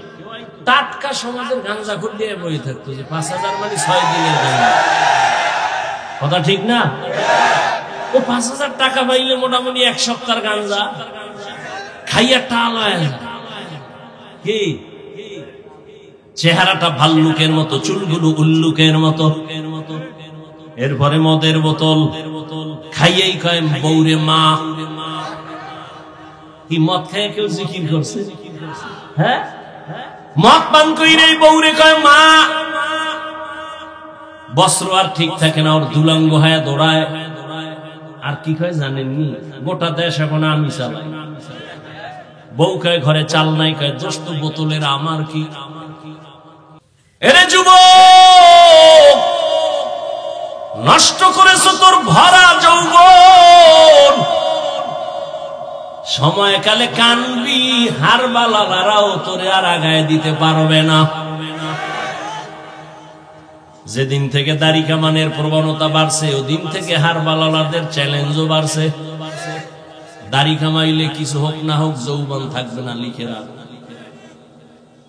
টাটকা সমাজের গাঞ্জা খুল দিয়ে বই থাকতো যে 5,000 মানে 6 দিনের গাঞ্জা। কথা ঠিক না? ও 5,000 টাকা পাইলে মোটামুটি 1 সপ্তাহের গাঞ্জা খাইয়া টাল হয়। কি চেহারাটা ভাল্লুকের মতো, চুলগুলো উল্লুকের মতো। এরপরে মদের বোতল খাইয়েই কয় বৌরে মা। কি মদ খাইয়ে কেউ জিকির করছে? হ্যাঁ, মদ পান কইরে বৌরে কয় মা। বস্ত্র আর ঠিক থাকে না, ওর দুলাঙ্গ হয়ে দৌড়ায়। আর কি কয় জানেননি? গোটা দেশ এখন আমি চালাই। বউ কয় ঘরে চাল নাই, কয় দোস্ত বোতলের আমার কি। এরে যুবক, নষ্ট করেছ তোর ভরা যৌবন। সময়কালে কানবি, হারবালারাও তোরে আর আগায় দিতে পারবে না। যেদিন থেকে দাড়ি কামানের প্রবণতা বাড়ছে, ওদিন থেকে হারবালালাদের চ্যালেঞ্জও বাড়ছে। দাড়ি কামাইলে কিছু হোক না হোক যৌবন থাকবে না, লিখে রাখ।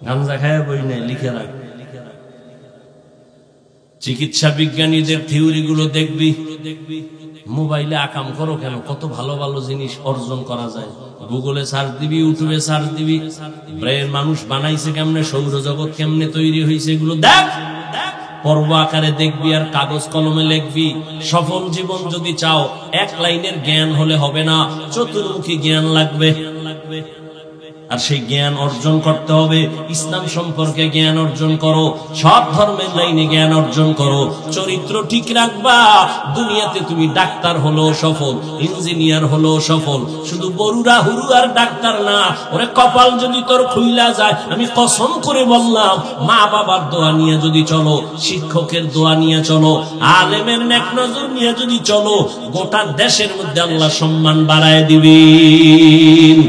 গাঞ্জা খায় বই নেই, লিখে রাখ। চিকিৎসা বিজ্ঞানীদের থিওরি গুলো দেখবি, মোবাইলে আকাম করো কেন, কত ভালো ভালো জিনিস অর্জন করা যায়। গুগলে সার্চ দিবি, ইউটিউবে সার্চ দিবি, ব্রেন মানুষ বানাইছে কেমনে, সৌরজগৎ কেমনে তৈরি হয়েছে, এগুলো দেখ। পর্ব আকারে দেখবি আর কাগজ কলমে লিখবি। সফল জীবন যদি চাও, 1 লাইনের জ্ঞান হলে হবে না, চতুর্মুখী জ্ঞান লাগবে। আর সেই জ্ঞান অর্জন করতে হবে। ইসলাম সম্পর্কে জ্ঞান অর্জন করো, সব ধর্মের লাইনে জ্ঞান অর্জন করো, চরিত্র ঠিক রাখবা। দুনিয়াতে তুমি ডাক্তার হলো সফল, ইঞ্জিনিয়ার হলো সফল, শুধু বরুরা হুরু আর ডাক্তার না। ওরে কপাল যদি তোর খুইলা যায়, আমি কসম করে বললাম, মা বাবার দোয়া নিয়ে যদি চলো, শিক্ষকের দোয়া নিয়ে চলো, আলেমের নেক নজর নিয়ে যদি চলো, গোটা দেশের মধ্যে আল্লাহ সম্মান বাড়ায় দিবেন।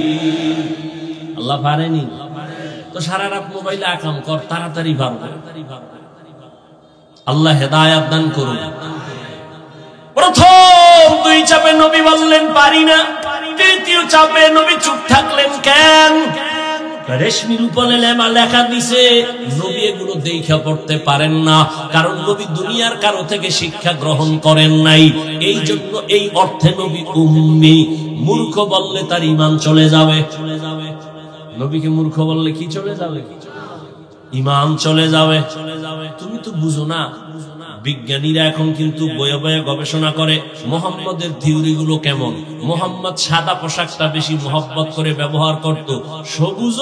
আল্লাহ পারেনি তো সারা রাত মোবাইলে আকাম কর, তাড়াতাড়ি পারবে। আল্লাহ হেদায়েত দান করুন। প্রথম 2 চাপে নবী বললেন পারি না, দ্বিতীয় চাপে নবী চুপ থাকলেন কেন? রেশমির উপরে লেখা দিছে, নবী এগুলো দেখা পড়তে পারেন না, কারণ নবী দুনিয়ার কারো থেকে শিক্ষা গ্রহণ করেন নাই। এই জন্য এই অর্থে নবী উম্মি। মূর্খ বললে তার ঈমান চলে যাবে। নবীকে মূর্খ বললে কি চলে যাবে? ঈমান চলে যাবে। তুমি তো বুঝো না। বিজ্ঞানীরা এখন কিন্তু বয়ে বয়ে গবেষণা করে মোহাম্মদের থিওরি গুলো কেমন। মোহাম্মদ সাদা পোশাকটা বেশি মহব্বত করে ব্যবহার করত, সবুজ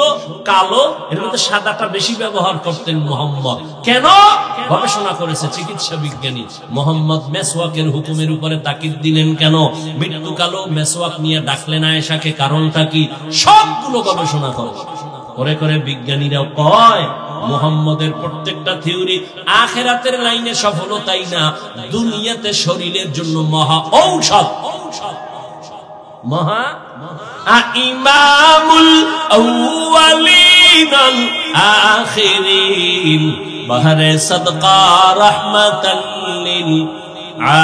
কালো এর মধ্যে সাদাটা বেশি ব্যবহার করতেন মোহাম্মদ। কেন? গবেষণা করেছে চিকিৎসা বিজ্ঞানী। মোহাম্মদ মেসওয়াকের হুকুমের উপরে তাকিদ দিলেন কেন? মৃত্যুকালো মেসওয়াক নিয়ে ডাকলেন আয়েশাকে, কারণটা কি? সবগুলো গবেষণা করে করে বিজ্ঞানীরা কয় মুহাম্মদের প্রত্যেকটা থিওরি আখিরাতের লাইনে সফলতাই না, দুনিয়াতে শরীরের জন্য মহা ঔষধ। মহা ইমামুল আউয়ালিন আল আখিরিন বাহরে সাদকা রাহমাতাল লিল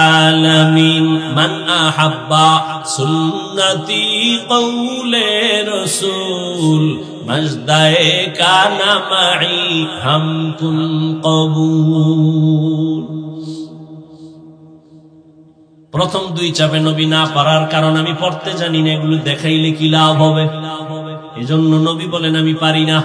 আলামিন মান আহাব্বা সুন্নতি কওলে রাসূল মজদায়ে কানা মাই হামকুন কবুল। প্রথম 2 চাপে নবী না পারার কারণ আমি পড়তে জানি না, এগুলো দেখাইলে কি লাভ হবে? এজন্য নবী বলেন আমি পারি না।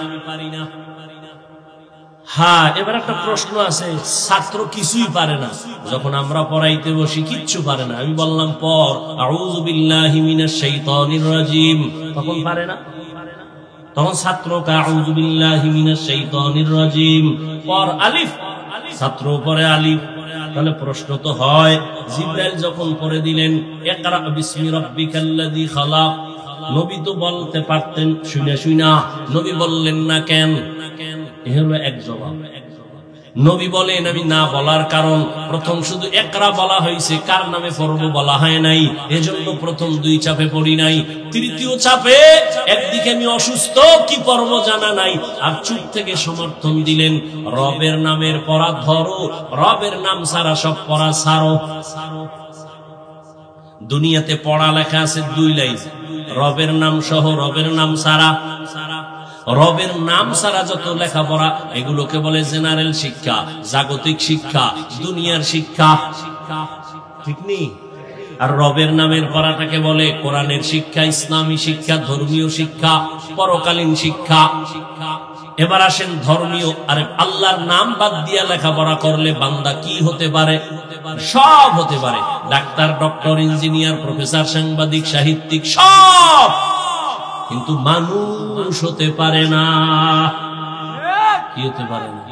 হ্যাঁ, এবার একটা প্রশ্ন আছে, ছাত্র কিছুই পারে না, যখন আমরা পড়াইতে বসি কিচ্ছু পারে না, আমি বললাম পর আউযু বিল্লাহি মিনাশ শাইতানির রাজিম, তখন পারে না, তখন ছাত্র আউযু বিল্লাহি মিনাশ শাইতানির রাজিম পর আলিফ, ছাত্র পরে আলিফ। তাহলে প্রশ্ন তো হয়, জিবরাইল যখন পড়ে দিলেন ইকরা বিসমি রাব্বিকাল্লাযী খালাক, নবী তো বলতে পারতেন, শুনে শুনা নবী বললেন না কেন? এ হলো এক জবাব। নবী বলেন আমি না বলার কারণ, প্রথম শুধু ইকরা বলা হয়েছে, কার নামে পড়বো বলা হয় নাই, এজন্য প্রথম দুই চাপে পড়ি নাই। তৃতীয় চাপে একদিকে আমি অসুস্থ, কি পড়বো জানা নাই, আর চুপ থেকে সমর্থন দিলেন রবের নামের পড়া ধরো, রবের নাম ছাড়া সব পড়া ছাড়ো। দুনিয়াতে পড়া লেখা আছে দুই লাইন, রবের নাম সহ, রবের নাম ছাড়া। রবের নাম ছাড়া যত লেখাপড়া এগুলোকে বলে জেনারেল শিক্ষা, জাগতিক শিক্ষা, দুনিয়ার শিক্ষা, ঠিক নেই? আর রবের নামের পড়াটাকে বলে কোরআনের শিক্ষা, ইসলামী শিক্ষা, ধর্মীয় শিক্ষা, পরকালীন শিক্ষা। এবার আসেন ধর্মীয়, আরে আল্লাহর নাম বাদ দিয়া লেখাপড়া করলে বান্দা কি হতে পারে? সব হতে পারে, ডাক্তার, ডক্টর, ইঞ্জিনিয়ার, প্রফেসর, সাংবাদিক, সাহিত্যিক, সব, কিন্তু মানুষ হতে পারে না। কি হতে পারে না?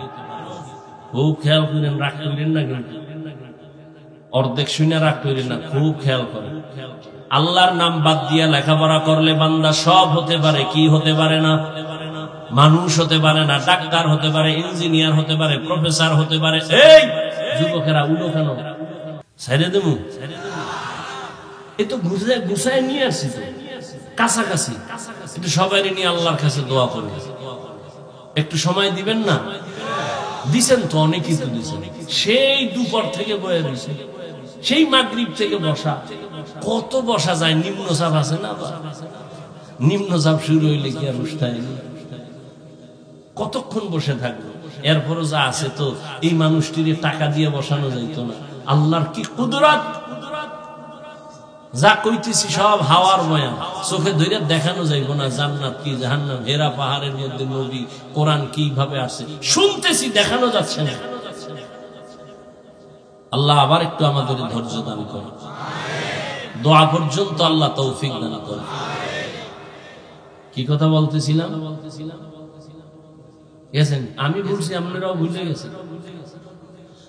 খুব খেয়াল করেন, রাগ করেন না, কিন্তু অর্ধেক শুনে রাগ করেন না, খুব খেয়াল করেন। আল্লাহর নাম বাদ দিয়া লেখাপড়া করলে বান্দা সব হতে পারে, কি হতে পারে না? মানুষ হতে পারে না, ডাক্তার হতে পারে, ইঞ্জিনিয়ার হতে পারে, প্রফেসর হতে পারে। এই যুবকেরা উলো কেন? ছেড়ে দেবো, এ তো গুছায় নিয়ে আসছি তো কাছাকাছি, একটু সবাই নিয়ে আল্লাহর কাছে দোয়া করবে, একটু সময় দিবেন না? দিছেন তো, অনেকেই তো দিছেন, সেই দুপুর থেকে বয়ে দিছে, সেই মাগরিব থেকে বসা, কত বসা যায়? নিম্ন চাপ আছে না, নিম্ন চাপ শুরু হইলে কি আর উষ্ঠায়? কতক্ষণ বসে থাকবো? এরপরও যা আছে তো এই মানুষটির টাকা দিয়ে বসানো যাইত না। আল্লাহর কি কুদরত! যা কইতেছি সব হাওয়ার বয়ান, চোখে ধরে দেখানো যাইব না জান্নাত কি জাহান্নাম, হেরা পাহাড়ের মধ্যে নবী, কোরআন কিভাবে আসে শুনতেছি, দেখানো যাচ্ছে না। আল্লাহ আবার একটু আমাদের ধৈর্য দান করে, দোয়া পর্যন্ত আল্লাহ তৌফিক দান করে। কি কথা বলতেছিলাম? গেছেন, আমি বলছি আপনারাও ভুলে গেছেন।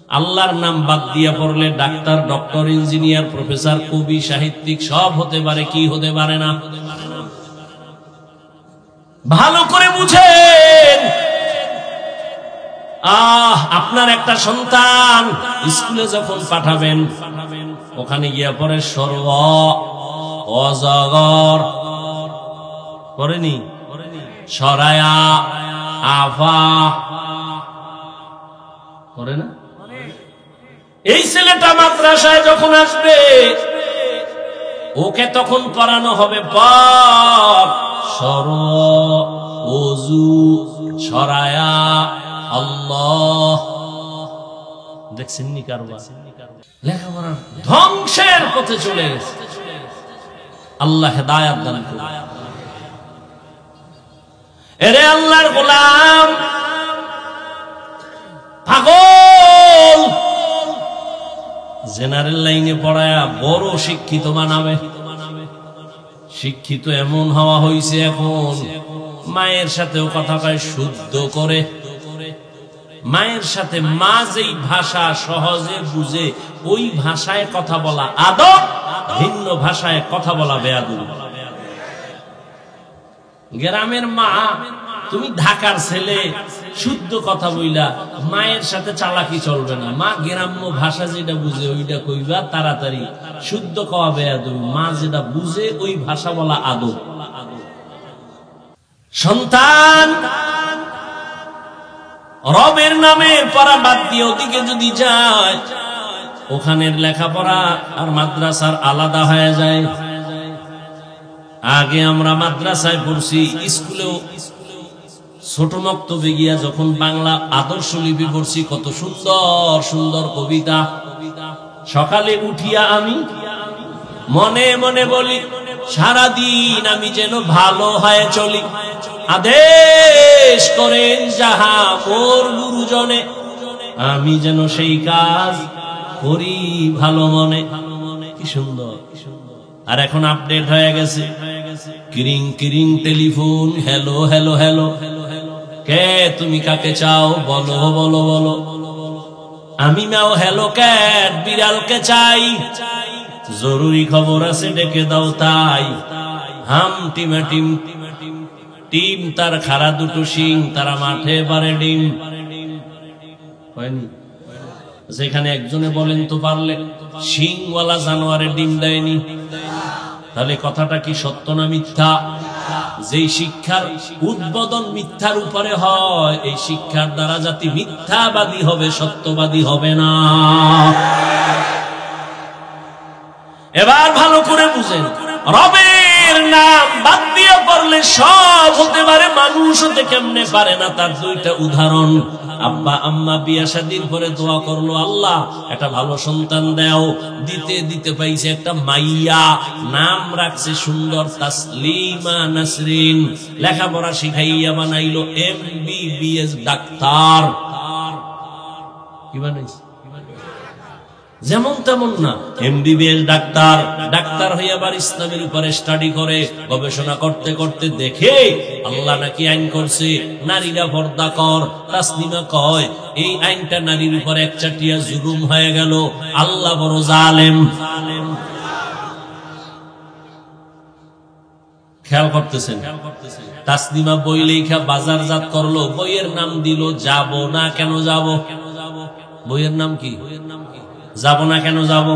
আল্লাহর নাম বাদ দিয়া পড়লে ডাক্তার, ডক্টর, ইঞ্জিনিয়ার, প্রফেসর, কবি, সাহিত্যিক সব হতে পারে, কি হতে পারে না? ভালো করে বুঝেন। আপনার একটা সন্তান স্কুলে যখন পাঠাবেন, ওখানে গিয়া পরে সর্ব অজগর পড়েনি, সরায়া, আফা করে না? এই ছেলেটা মাদ্রাসায় যখন আসবে, ওকে তখন পড়ানো হবে পর সর, ওযু, সরায়া, আল্লাহ। দেখছেন নি কারবার? লেখাপড়া ধ্বংসের পথে চলে গেছে। আল্লাহ হেদায়েত দান করুন। এরে আল্লাহর গোলাম, পাগল জেনারেল লাইনে পড়ায়া বড় শিক্ষিত বানাবে। শিক্ষিত এমন হওয়া হয়েছে এখন, মায়ের সাথেও কথা কয় শুদ্ধ করে। মায়ের সাথে মা যেই ভাষা সহজে বুঝে ওই ভাষায় কথা বলা আদব, ভিন্ন ভাষায় কথা বলা বেয়াদবি। গ্রামের মা, তুমি ঢাকার ছেলে, শুদ্ধ কথা বইলা, মায়ের সাথে চালাকি চলবে না। মা গ্রাম্য ভাষা যেটা বুঝে ওইটা কইবা তাড়াতাড়ি, শুদ্ধ কওয়া বেয়াদবি। মা যেটা বুঝে ওই ভাষা বলা আদব। সন্তান রবের নামে পড়া বাদ দিয়ে ওদিকে যদি যায়, ওখানের লেখাপড়া আর মাদ্রাসার আলাদা হয়ে যায়। আগে আমরা মাদ্রাসায় পড়ছি, স্কুলেও ছোট মক্তবে গিয়া যখন বাংলা আদর্শ লিপি পড়ছি, কত সুন্দর সুন্দর কবিতা। সকালে উঠিয়া আমি মনে মনে বলি সারাদিন আমি যেন ভালো হয়ে চলি। আদেশ করেন যাহা মোর গুরুজনে, আমি যেন সেই কাজ করি ভালো মনে। কি সুন্দর! আর এখন আপডেট হয়ে গেছে, কিরিং কিরিং টেলিফোন, হ্যালো হ্যালো হ্যালো, কে তুমি কাকে চাও বলো বলো বলো। আমি মাও হ্যালো ক্যাট, বিড়ালকে চাই, জরুরি খবর আছে ডেকে দাও তাই। হাম টিমা টিম টিম, তার খাড়া দুটো শিং, তারা মাঠে পারে ডিম। হয়নি? যেখানে একজনে বলেন তো পারলে শিংওয়ালা জানোয়ারে ডিম দেয়নি, তাহলে কথাটা কি সত্য না মিথ্যা? যেই শিক্ষার উদ্বোধন মিথ্যার উপরে হয়, এই শিক্ষার দ্বারা জাতি মিথ্যাবাদী হবে, সত্যবাদী হবে না। এবার ভালো করে বুঝেন, রবের নাম বাদ দিয়ে পড়লে সব হতে পারে, মানুষ হতে কেমনে পারে না তার দুইটা উদাহরণ। আব্বা আম্মা বিয়া শাদীর পরে দোয়া করলো, আল্লাহ একটা ভালো সন্তান দাও, দিতে দিতে পাইছে একটা মাইয়া, নাম রাখছে সুন্দর তাসলিমা নাসরিন, লেখাপড়া শিখাইয়া বানাইলো MBBS ডাক্তার। কি বানাইছে? যেমন তেমন না, MBBS ডাক্তার। ডাক্তার হয়ে আবার ইসলামের উপরে স্টাডি করে, গবেষণা করতে করতে দেখে আল্লাহ নাকি আইন করছে নারীরা পর্দা কর। তাসলিমা কয় এই আইনটা নারীর উপর একচাটিয়া জুলুম হয়ে গেল, আল্লাহ বড় জালেম। খেয়াল করতেছেন? তাসলিমা বই লেখা বাজারজাত করলো, বইয়ের নাম দিল যাব না কেন যাব। বইয়ের নাম কি? যাব না কেন যাব।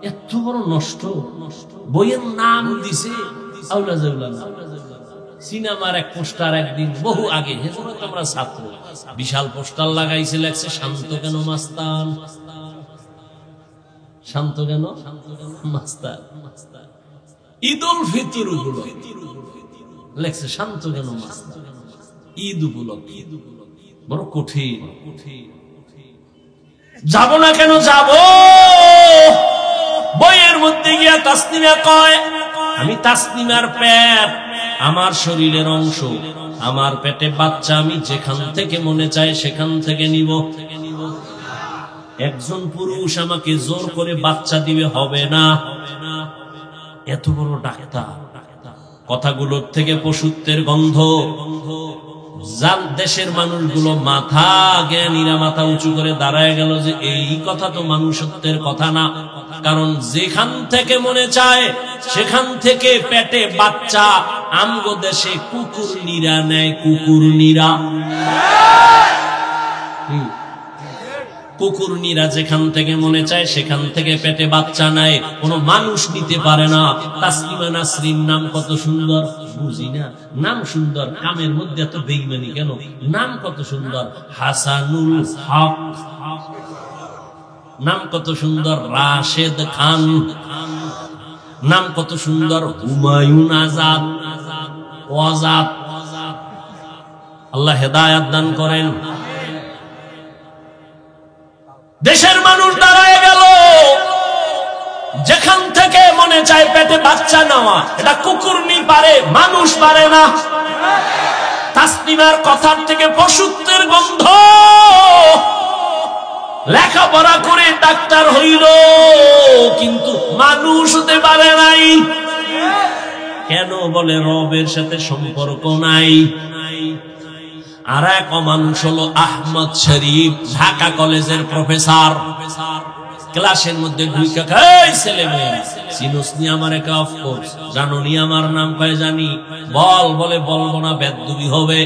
এত বড় নষ্ট, বইয়ের নাম দিছে আউলা জাউলা। সিনেমার এক পোস্টার একদিন বহু আগে, হেজন্য আমরা ছাত্র, বিশাল পোস্টার লাগাইছে, লেখছে শান্ত কেন মাস্তান, শান্ত কেন মাস্তান। ঈদ উল ফিতর উপলক্ষে লেখছে শান্ত কেন মাস্তান, ঈদ উপলক্ষে। বড় কঠিন। যাব না কেন যাব। বইয়ের মধ্যে গিয়া তাসলিমা কয় আমি তাসলিমার পেট আমার শরীরের অংশ, আমার পেটে বাচ্চা, আমি যেখান থেকে মনে চায় সেখান থেকে নিব। একজন পুরুষ আমাকে জোর করে বাচ্চা দিবে হবে না। এত বড় ডাক্তার, কথাগুলোর থেকে পশুত্বের গন্ধ। দেশের মানুষগুলো মাথা, জ্ঞানীরা মাথা উঁচু করে দাঁড়ায় গেল যে এই কথা তো মানুষত্বের কথা না। কারণ যেখান থেকে মনে চায় সেখান থেকে পেটে বাচ্চা। আমগো দেশে কুকুর নিরা নেয়, কুকুর নিরা, কুকুর নিরা যেখান থেকে মনে চায় সেখান থেকে পেটে বাচ্চা নেয়, কোন মানুষ নিতে পারে না। তাসলিমা নাসরিন নাম কত সুন্দর, বুঝি না নাম সুন্দর, কামের মধ্যে এত বেইমানি কেন? নাম কত সুন্দর, হাসানুল হক, নাম কত সুন্দর, রাশেদ খান, নাম কত সুন্দর, হুমায়ুন আজাদ, ওয়াজাদ। আল্লাহ হেদায়াত দান করেন। দেশের মানুষ দাঁড়ায় গেল, যেখান থেকে মনে চায় পেটে বাচ্চা নেওয়া, এটা কুকুরনি পারে, মানুষ পারে না। তাসলিমার কথার থেকে পশুত্বের গন্ধ। লেখাপড়া করে ডাক্তার হইল, কিন্তু মানুষ হতে পারে নাই। কেন? বলে রবের সাথে সম্পর্ক নাই। আর এক অমানুষ হলো আহমদ শরীফ, ঢাকা কলেজের প্রফেসর। ক্লাসের মধ্যে ঢুইকা খাই ছেলে মেয়ে, চিনুসনি আমার একা, অফকোর্স জানুনি আমার নাম, কয় জানি। বল, বলে বলবো না, বেদবি হবে।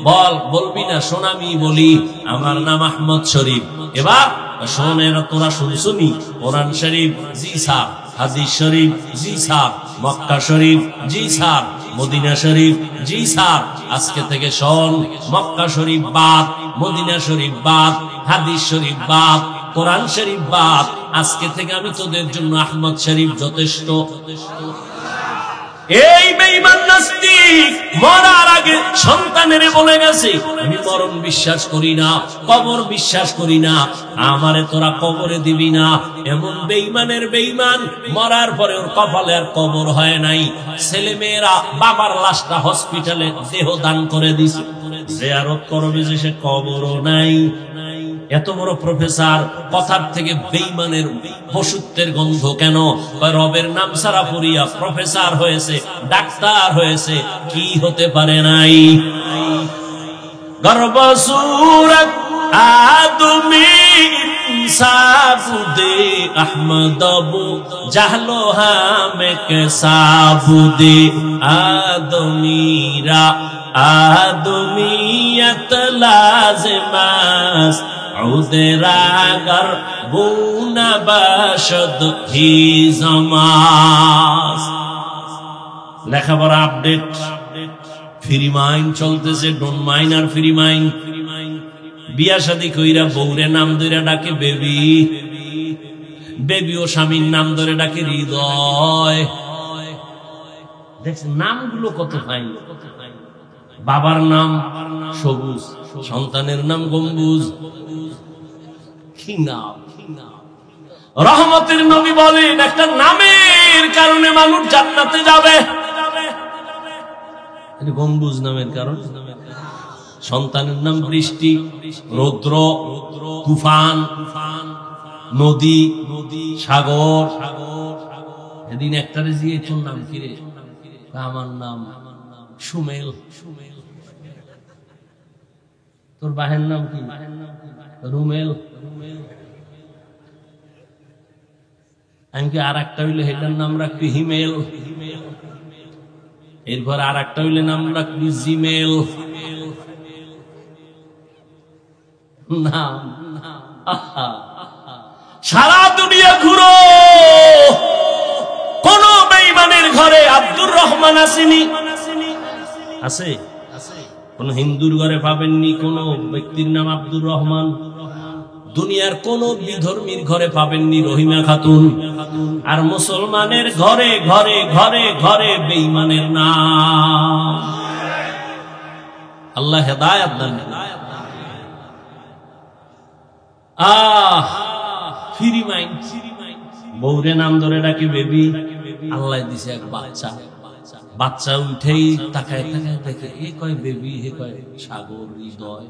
বল, বলবি না, শোনামি বলি, আমার নাম আহমদ শরীফ। এবার শোনের, তোরা শুনছুনি কোরআন শরীফ? জি স্যার। হাদিস শরীফ? জি স্যার। মক্কা শরীফ? জি স্যার। মদিনা শরীফ? জি স্যার। আজকে থেকে শোন, মক্কা শরীফ বাদ, মদিনা শরীফ বাদ, হাদিস শরীফ বাদ, কোরআন শরীফ বাদ। আজকে থেকে আমি তোদের জন্য আহমদ শরীফ যথেষ্ট। এই বেঈমান নাস্তিক মরার আগে সন্তানের বলে গেছে, আমি মরণ বিশ্বাস করি না, কবর বিশ্বাস করি না, আমারে তোরা কবরে দিবি না। এমন বেঈমানের বেঈমান, মরার পরে ওর কপালে আর কবর হয় নাই। ছেলে মেয়েরা বাবার লাশটা হসপিটালে দেহ দান করে দিছে, জিয়ারত করবে যে সে কবরও নাই। এত বড় প্রফেসর, কথার থেকে বেঈমানের পশুত্বের গন্ধ কেন? রবের নাম সারা পড়িয়া প্রফেসর হয়েছে, ডাক্তার হয়েছে, কি হতে পারে নাই? গর্বসূরত আদমি ইনসাফুদে আহমদবু জাহলো হামে কে সাবুদে আদমিরা আদমিয়ত লাজমাস উদরাগর বুনা বাশদ হি জামাস। লেখাপড়া আপডেট, ফ্রি মাইন্ড চলতেছে, ডোন্ট মাইন্ড আর ফ্রি মাইন্ড। বিয়া শাদী কইরা বউরে নাম ধরে ডাকে বেবি, বেবি ও স্বামীর নাম ধরে ডাকে হৃদয়। দেখছেন নামগুলো কত ফাইন। বাবার নাম সবুজ, সন্তানের নাম গম্বুজ। কি নাম! রহমতের নবী বলেন একটা নামের কারণে মানুষ জান্নাতে যাবে। গম্বুজ নামের কারণ। সন্তানের নাম বৃষ্টি, রৌদ্র, তুফান, নদী, সাগর। এদিন একটারে জিজ্ঞেস তোর নাম কি রে? আমার নাম সুমেল। তোর বাহের নাম কি? রুমেল। আমি কি আর একটা হইলে হেটার নাম রাখবি হিমেল, এরপর আর একটা হইলে নাম রাখবি জিমেল। নাম সারা দুনিয়া ঘুরো, কোন বেঈমানের ঘরে আব্দুর রহমান আসেনি? আছে? কোন হিন্দুর ঘরে পাবেননি কোন ব্যক্তির নাম আব্দুর রহমান। দুনিয়ার কোন বিধর্মীর ঘরে পাবেননি রহিমা খাতুন। আর মুসলমানের ঘরে ঘরে ঘরে ঘরে বেঈমানের নাম। আল্লাহ হেদায়েত দান। Free mind. বউরে নাম ধরে ডাকে বেবি, আল্লাহ দিছে এক বাচ্চা। বাচ্চা উঠেই তাকায় তাকায় দেখে, এ কয় বেবি, হে কয় সাগর, হৃদয়।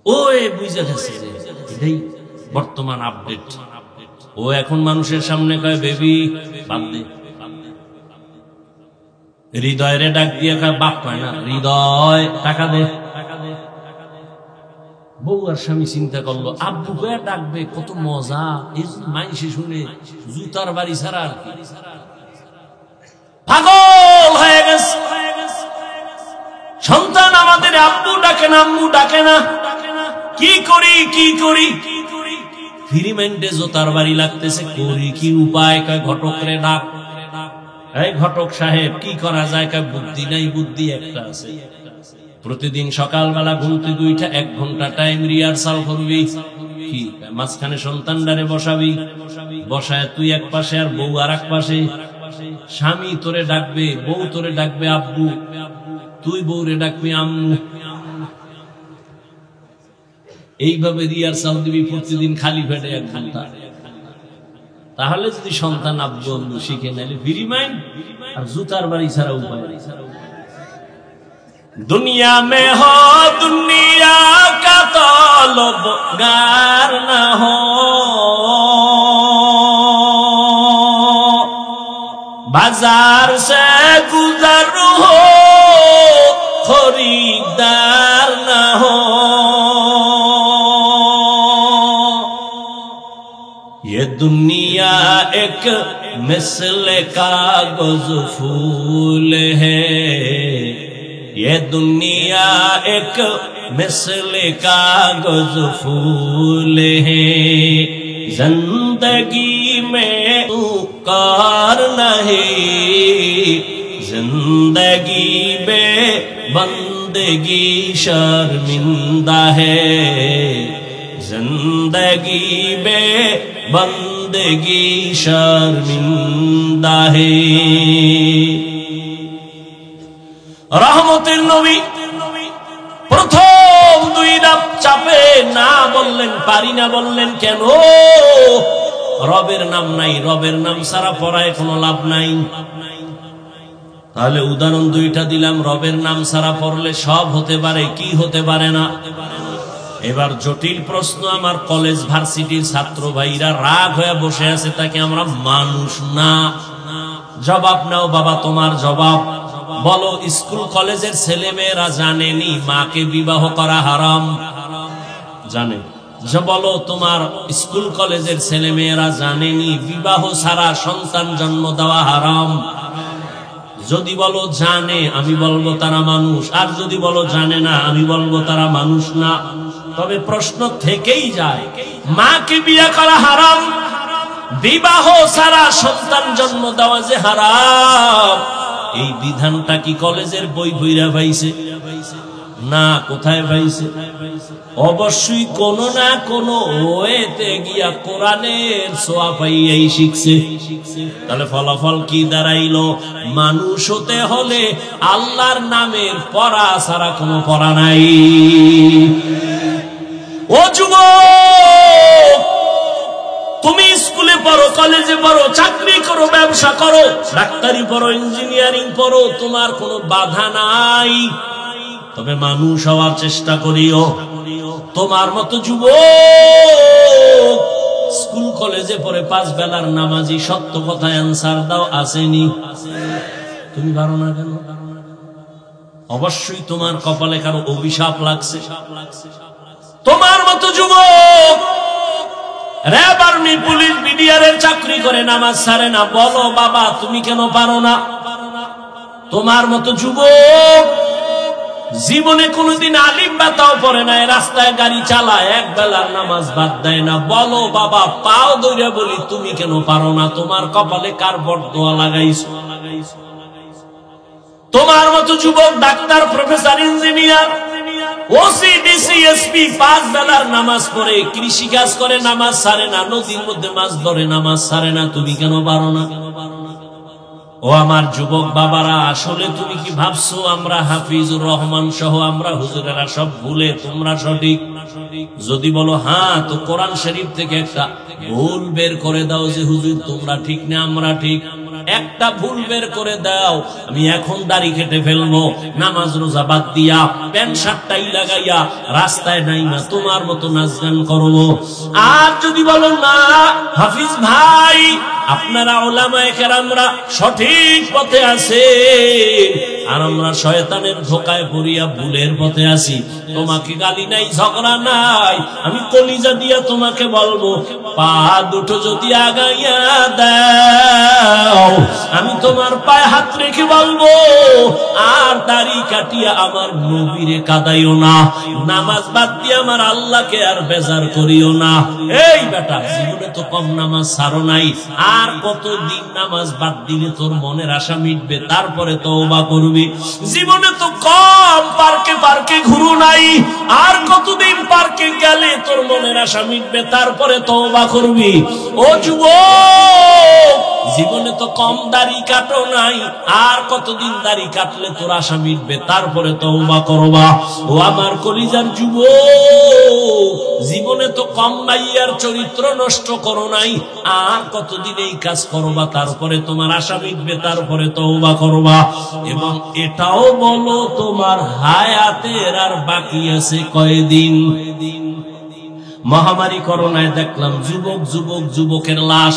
ওই বুঝে গেছে যে এটাই বর্তমান আপডেট। ও এখন মানুষের সামনে কয় বেবি, বাদ দে। হৃদয়ের ডাক দিয়ে কয় বাপ, কয় না হৃদয়, টাকা দে। বউ আর স্বামী চিন্তা করলো, আব্বু কয়া ডাকবে, কত মজা। এই মাইসে শুনে জুতার বাড়ি ছাড়া আর কি, পাগল হয়ে গেছে। সন্তান আমাদের আব্বু ডাকে না, আম্মু ডাকে না। কি করি কি করি? ফ্রি মাইন্ডে জোতার বাড়ি লাগতেছে, করি কি উপায়? কয় ঘটক রে ডাক। এই ঘটক সাহেব কি করা যায়? কয় বুদ্ধি নাই, বুদ্ধি একটা আছে। প্রতিদিন সকালবেলা ঘুম থেকে উঠে 1 ঘন্টা টাইম রিহার্সাল করবি। কি মাঝখানে সন্তানটারে বসাবি, বসায় তুই এক পাশে আর বউ আর এক পাশে। স্বামী তোরে ডাকবে, বউ তোরে ডাকবে আব্বু, তুই বউরে ডাকবি আম্মু। এইভাবে রিহার্সাল দিবি প্রতিদিন খালি পেটে 1 ঘন্টা। তাহলে যদি সন্তান আব্বু আম্মু শিখে নাইলে ফ্রি মাইন্ড আর জুতার বাড়ি ছাড়া উপায় নেই। दुनिया में हो दुनिया का तलबगार न हो, बाजार से गुजर हो खरीदार न हो। ये दुनिया एक मिसल कागज फूल है, ये दुनिया एक मिसल कागज फूल है। जिंदगी में तू कार नहीं, जिंदगी में बंदगी शर्मिंदा है, जिंदगी में बंदगी शर्मिंदा है। রহমতের নবী প্রথম 2 ধাপ চাপে না বললেন, পারি না বললেন। কেন? রবের নাম নাই, রবের নাম ছাড়া পড়ায় কোনো লাভ নাই। তাহলে উদাহরণ 2টা দিলাম, রবের নাম ছাড়া পড়লে সব হতে পারে, কি হতে পারে না। এবার জটিল প্রশ্ন, আমার কলেজ ভার্সিটির ছাত্র ভাইরা রাগ হয়ে বসে আছে, তাকে আমরা মানুষ না। জবাব নাও বাবা, তোমার জবাব বলো। স্কুল কলেজের ছেলে মেয়েরা জানেনি মাকে বিবাহ করা হারাম? জানে? বলো, তোমার স্কুল কলেজের ছেলে মেয়েরা জানেনি বিবাহ ছাড়া সন্তান জন্ম দেওয়া হারাম? যদি বলো জানে, আমি বলবো তারা মানুষ। আর যদি বলো জানে না, আমি বলবো তারা মানুষ না। তবে প্রশ্ন থেকেই যায়, মাকে বিয়ে করা হারাম, বিবাহ ছাড়া সন্তান জন্ম দেওয়া যে হারাম, এই বিধানটা কি কলেজের বই বইরা পাইছে? না। কোথায় পাইছে? অবশ্যই কোন না কোন ওয়েতে গিয়া কোরআনের ছোঁয়া পাইয়াই শিখছে। তাহলে ফলাফল কি দাঁড়াইলো? মানুষ হতে হলে আল্লাহর নামের পড়া ছাড়া কোনো পড়া নাই। ও যুবক, তুমি স্কুলে পড়ো, কলেজে পড়ো, চাকরি করো, ব্যবসা করো, ডাক্তারি পড়ো, ইঞ্জিনিয়ারিং পড়ো, তোমার কোনো বাধা নাই। তবে মানুষ হওয়ার চেষ্টা করিও। তোমার মতো যুবক স্কুল কলেজে পড়ে 5 বেলার নামাজি, সত্য কথায় অ্যান্সার দাও, আসেনি? তুমি পারো না কেন? অবশ্যই তোমার কপালে কারো অভিশাপ লাগছে। তোমার মতো যুবক র‍্যাব, আর্মি, পুলিশ, বিডিআরের চাকরি করে নামাজ ছাড়ে না, বলো বাবা তুমি কেন পারো না? তোমার মতো যুবক জীবনে কোনোদিন আলিফ বা তাও পড়ে না, রাস্তায় গাড়ি চালায়, 1 বেলার নামাজ বাদ দেয় না, বলো বাবা পাও ধরে বলি তুমি কেন পারো না? তোমার কপালে কার বরদোয়া লাগাইছো? তোমার মতো যুবক doctor, professor, engineer, OC, DC, SP 5 বেলার নামাজ পড়ে, কৃষি কাজ করে, নামাজ ছাড়ে না, নদীর মধ্যে মাছ ধরে, নামাজ ছাড়ে না, তুমি কেন পারো না? ও আমার যুবক বাবারা, আসলে তুমি কি ভাবছো আমরা হাফিজুর রহমান সহ আমরা হুজুরেরা সব ভুলে, তোমরা সঠিক? যদি বলো হ্যাঁ, তো কোরআন শরীফ থেকে একটা ভুল বের করে দাও যে হুজুর তোমরা ঠিক না আমরা ঠিক। একটা ভুল বের করে দাও, আমি এখন দাড়ি কেটে ফেলবো, নামাজ রোজা বাদ দিয়া, প্যান্ট শার্টটাই লাগাইয়া রাস্তায় নাই না তোমার মতো নাচ গান করবো। আর যদি বলো না হাফিজ ভাই আপনারা উলামায়ে কেরামরা সঠিক পথে আছে আর আমরা শয়তানের ধোকায় পড়িয়া ভুলের পথে আছি, তোমাকে গালি নাই, ঝগড়া নাই, আমি কলিজা দিয়া তোমাকে বলবো পা দুটো যদি আগাইয়া দাও আমি তোমার পায়ে হাত রেখে বলবো আর দাড়ি কাটিয়া আমার নবীরে কাদাইও না, নামাজ বাদ দিয়ে আমার আল্লাহকে আর বেজার করিও না। এই বেটা জীবনে তো কম নামাজ ছাড়ো নাই, আর কতদিন নামাজ বাদ দিলে তোর মনের আশা মিটবে, তারপরে তওবা করবি। জীবনে তো কম পার্কে পার্কে ঘুরো নাই, আর কতদিন পার্কে গেলে তোর মনের আশা মিটবে, তারপরে তওবা করবি। ও যুবক জীবনে তো কম দাড়ি কাটো নাই, আর কতদিন দাড়ি কাটলে তোর আশা মিটবে, তারপরে তওবা করবা। ও আমার কলিজার যুবক জীবনে তো কম মাইয়ার চরিত্র নষ্ট করো নাই, আর কতদিন এই কাজ করবা, তারপরে তোমার আশা মিটবে, তারপরে তওবা করবা। এবং এটাও বলো তোমার হায়াতের আর বাকি আছে কয়দিন? মহামারী করোনায় দেখলাম যুবক যুবক যুবকের লাশ,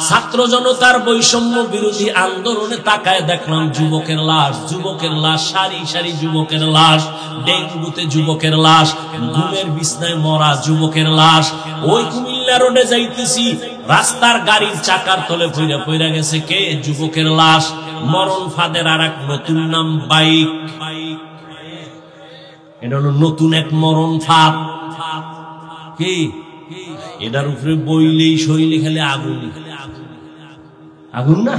ছাত্র জনতার বৈষম্য বিরোধী আন্দোলনে তাকায় দেখলাম যুবকের লাশ, যুবকের লাশ, সারি সারি যুবকের লাশ, ডেঙ্গুতে যুবকের লাশ, ঘুমের বিছনায় মরা যুবকের লাশ। ওই কুমিল্লা রোডে যাইতেছি, রাস্তার গাড়ির চাকার তলে পইরা পইরা গেছে কে? যুবকের লাশ। মরণ ফাঁদের আর এক নতুন নাম বাইক, এটা হলো নতুন এক মরণ ফাঁদ। কি এটার উপরে বইলেই শরীরে খেলে আগুন, আগুন না?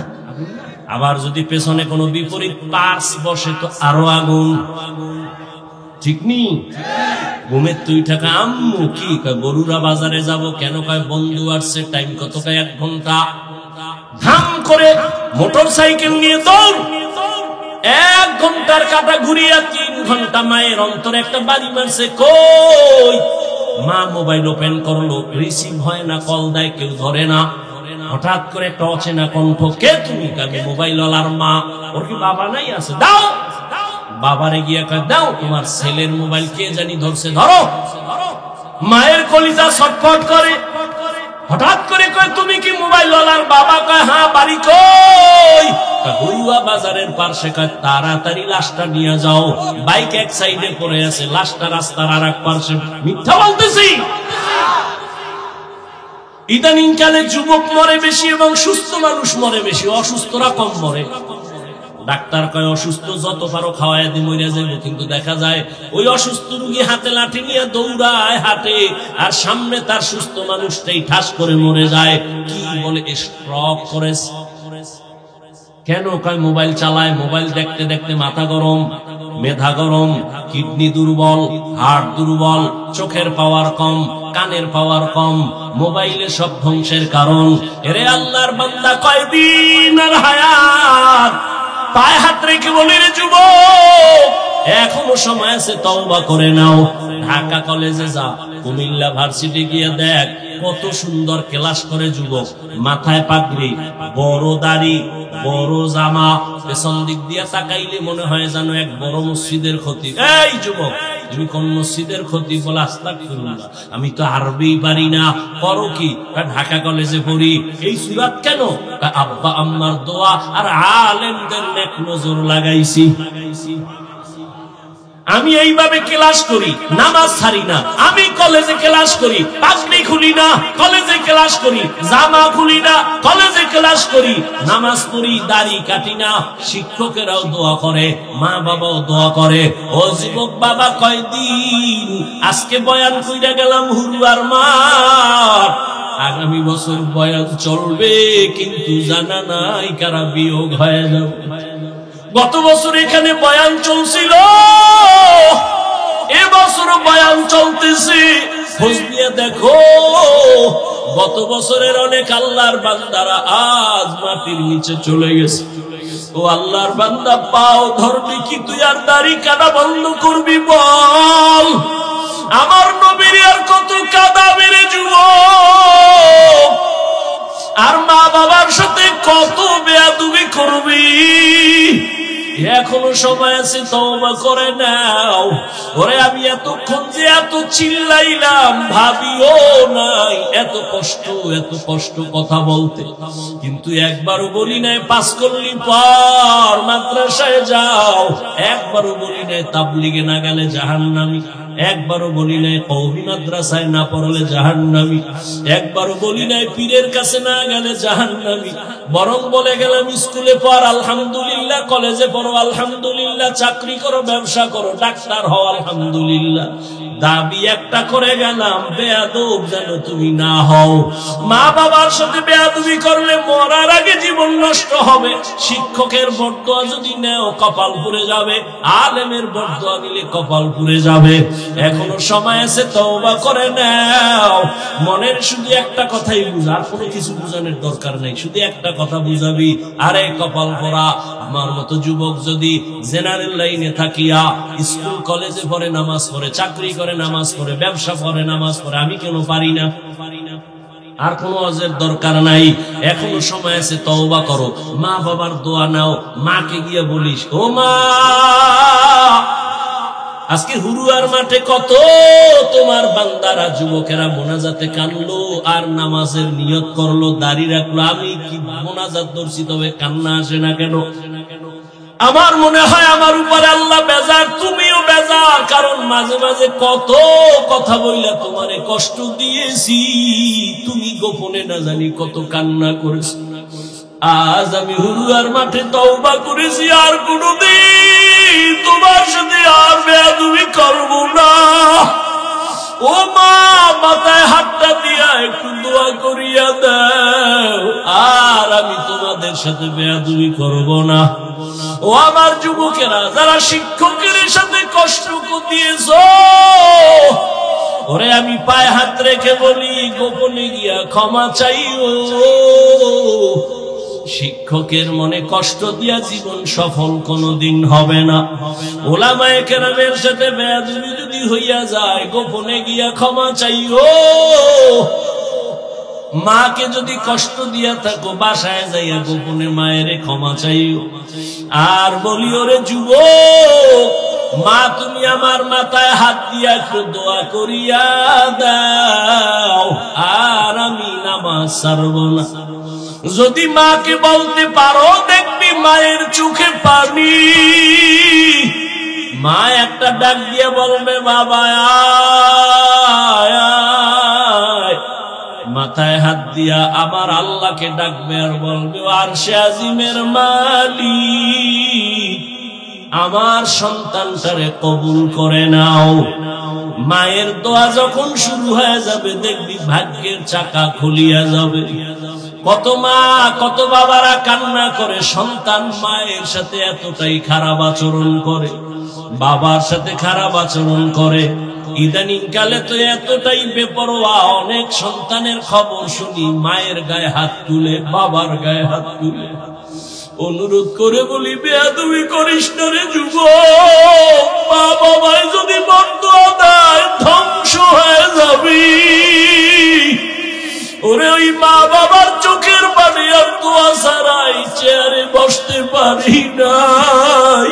আবার যদি পেছনে কোনো বিপরীত পার্স বসে তো আরো আগুন, ঠিক নি? ঘুমের তুই টাকা আম্মু কি কয় গরুরা বাজারে যাব কেন, কয় বন্ধু আসছে, টাইম কত, কয় 1 ঘন্টা। ধাম করে মোটর সাইকেল নিয়ে দৌড়, 1 ঘন্টার কাটা ঘুরিয়া 3 ঘন্টা মায়ের অন্তরে একটা বাড়ি মারছে। কই মা মোবাইল ওপেন করলো, রিসিভ হয় না, কল দেয় কেউ ধরে না। হঠাৎ করে একটা অচেনা কণ্ঠ, কে তুমি? আমি মোবাইল ওয়ালার মা। ওর কি বাবা নাই? আছে, দাও। বাবারে গিয়া কয়, দাও, তোমার ছেলের মোবাইল কে জানি ধরছে, ধরো। মায়ের কলিজা ছটফট করে। হঠাৎ করে কয়, তুমি কি মোবাইল ওয়ালার বাবা? কয়, হ্যাঁ। বাড়ি কই? গরুয়া বাজারের পাশে। কয়, তাড়াতাড়ি লাশটা নিয়ে যাও। বাইক এক সাইডে পড়ে আছে, লাশটা রাস্তার আর এক পাশে। মিথ্যা বলতেছি? ইদানিং কালে যুবক মরে বেশি এবং সুস্থ মানুষ মরে বেশি, অসুস্থরা কম মরে। ডাক্তার কয়, অসুস্থ যত পারো খাওয়ায় দিয়ে মরে যাবে, কিন্তু দেখা যায় ওই অসুস্থ রোগী হাতে লাঠি নিয়ে দৌড়ায়, হাঁটে, আর সামনে তার সুস্থ মানুষটাই ঠাস করে মরে যায়। কি বলে? স্ট্রোক করেছে। কেন? কয় মোবাইল চালায়, মোবাইল দেখতে দেখতে মাথা গরম, মেধা গরম, কিডনি দুর্বল, হার্ট দুর্বল, চোখের পাওয়ার কম, কানের পাওয়ার কম, মোবাইলে সব ধ্বংসের কারণ। এরে আল্লাহর বান্দা, কয়দিন আর হায়াত? পায়ে হাত রেখে বলি, রে যুবক, এখনো সময় আছে, তওবা করে নাও। ঢাকা কলেজে যা, কুমিল্লা ভার্সিটি গিয়ে দেখ, কত সুন্দর ক্লাস করে যুবক। মাথায় পাগড়ি, বড় দাড়ি, বড় জামা, পেছন দিক দিয়ে তাকাইলে মনে হয় যেন এক বড় মসজিদের খতিব। এই যুবক, তুমি কোন মসজিদের খতিব? বলে, আস্তাগফিরুল্লাহ, আমি তো আরবি পারি না। করো কি? ঢাকা কলেজে পড়ি। এই সূরাত কেন? আব্বা আম্মার দোয়া আর আলেমদের নেক নজর লাগাইছি। আমি এইভাবে ক্লাস করি, নামাজ ছাড়ি না। আমি কলেজে ক্লাস করি, পাগড়ি খুলি না, কলেজে ক্লাস করি, জামা খুলি না, কলেজে ক্লাস করি, নামাজ পড়ি, দাড়ি কাটি না। শিক্ষকেরাও দোয়া করে, মা বাবাও দোয়া করে। ও যুবক বাবা, কয়দিন? আজকে বয়ান কইরা গেলাম হুরুয়ার মাঠ, আগামী বছর বয়ান চলবে, কিন্তু জানা নাই কারা বিয়োগ হয়ে যাবে। গত বছর এখানে বয়ান চলছিল, এবছর বয়ান চলতেছে। খোঁজ নিয়ে দেখো, গত বছরের অনেক আল্লাহর বান্দারা আজ মাটির নিচে চলে গেছে। ও আল্লাহর বান্দা, পাও ধরবি কি তুই? আর দাড়ি কাটা বন্ধ করবি? বল। আমার নবীর আর কত কাঁদাবে রে যুবক, আর মা বাবার সাথে কত বেয়াদবি করবি। এখনো সময় আছে, তওবা করে নাও। ওরে আমি এতক্ষণ যে এত চিল্লাইলাম, ভাবিও নাই এত কষ্ট কথা বলতে, কিন্তু একবারও বলি নাই পাস করলি পর মাদ্রাসায় যাও, একবারও বলি নাই তাবলিগে না গেলে জাহান্নামী, একবারও বলি নাই কওমি মাদ্রাসায় না পড়লে জাহান্নামী, একবারও বলি নাই পীরের কাছে না গেলে জাহান্নামী। বরং বলে গেলাম স্কুলে পড় আলহামদুলিল্লাহ, কলেজে পড়ো আলহামদুলিল্লাহ, চাকরি করো, ব্যবসা করো, ডাক্তার হও আলহামদুলিল্লাহ। দাবি একটা করে গেলাম, বেয়াদব যেন তুমি না হও। মা বাবার সাথে বেয়াদবি করলে মরার আগে জীবন নষ্ট হবে। শিক্ষকের বরদোয়া যদি নেও কপাল পুড়ে যাবে, আলেমের বরদোয়া নিলে কপাল পুড়ে যাবে। এখনো সময় আছে, তওবা করে নাও। মনের শুধু একটা কথাই বুঝা, আর কোনো কিছু বুঝানোর দরকার নেই, শুধু একটা কথা বুঝাবি, আরে কপাল পড়া আমার মতো যুবক যদি জেনারেল লাইনে থাকিয়া স্কুল কলেজে পড়ে, নামাজ পড়ে, চাকরি করে, নামাজ পড়ে, ব্যবসা করে, নামাজ পড়ে, আমি কেন পারি না? আর কোনো অজের দরকার নাই। এখনো সময় আছে, তওবা করো, মা বাবার দোয়া নাও। মাকে গিয়ে বলিস, ও মা, আজকে হুরুয়ার মাঠে কত তোমার বান্দারা, যুবকেরা মোনাজাতে কানলো আর নামাজের নিয়ত করলো, দাড়ি রাখলো। আমি কি মোনাজাত ধরছি, তবে কান্না আসে না কেন? আমার মনে হয় আমার উপরে আল্লাহ বেজার, তুমিও বেজার, কারণ মাঝে মাঝে কত কথা বইলা তোমারে কষ্ট দিয়েছি, তুমি গোপনে না জানি কত কান্না করেছি। আজ আমি হুরুয়ার মাঠে তওবা করেছি, আর কোনদিন তোমার সাথে আর বেয়াদবি করব না। ও মা, মাথায় হাতটা দিয়া একটু দোয়া করিয়া দাও, আর আমি তোমাদের সাথে বেয়াদবি করব না। ও আমার যুবকেরা, যারা শিক্ষকের সাথে কষ্ট দিয়েছ, ওরে আমি পায়ে হাত রেখে বলি, গোপনে গিয়া ক্ষমা চাইও। শিক্ষকের মনে কষ্ট দিয়া জীবন সফল কোনোদিন হবে না। উলামায়ে কেরামের সাথে বেয়াদবি যদি হইয়া যায়, গোপনে গিয়া ক্ষমা চাইও। মাকে যদি কষ্ট দিয়া থাকো, বাসায় যাইয়া গোপনে মায়ের ক্ষমা চাইও। আর বলিও, রে যুবক, মা তুমি আমার মাথায় হাত দিয়া একটু দোয়া করিয়া দাও, আর আমি নামাজ ছাড়ব না। যদি মাকে বলতে পারো, দেখবি মায়ের চোখে পানি। মা একটা ডাক দিয়া বলবে, বাবা আয় আয়। মাথায় হাত দিয়া আমার আল্লাহকে ডাকবে আর বলবে, আরশে আজিমের মালিক, আমার সন্তানটারে কবুল করে নাও। মায়ের দোয়া যখন শুরু হয়ে যাবে, দেখবি ভাগ্যের চাকা খুলিয়া যাবে। কত মা কত বাবারা কান্না করে, সন্তান মায়ের সাথে এতটাই খারাপ আচরণ করে, বাবার সাথে খারাপ আচরণ করে। ইদানিং কালে তো এতটাই বেপরোয়া, অনেক সন্তানের খবর শুনি মায়ের গায়ে হাত তুলে, বাবার গায়ে হাত তুলে। অনুরোধ করে বলি, বেয়াদবি করিস না রে যুবক। মা বাবায় যদি বদদুয়া দেয়, ধ্বংস হয়ে যাবি। ওরে ওই মা বাবার চোখের পানি আর দোয়া ছাড়াই চেয়ারে বসতে পারি নাই।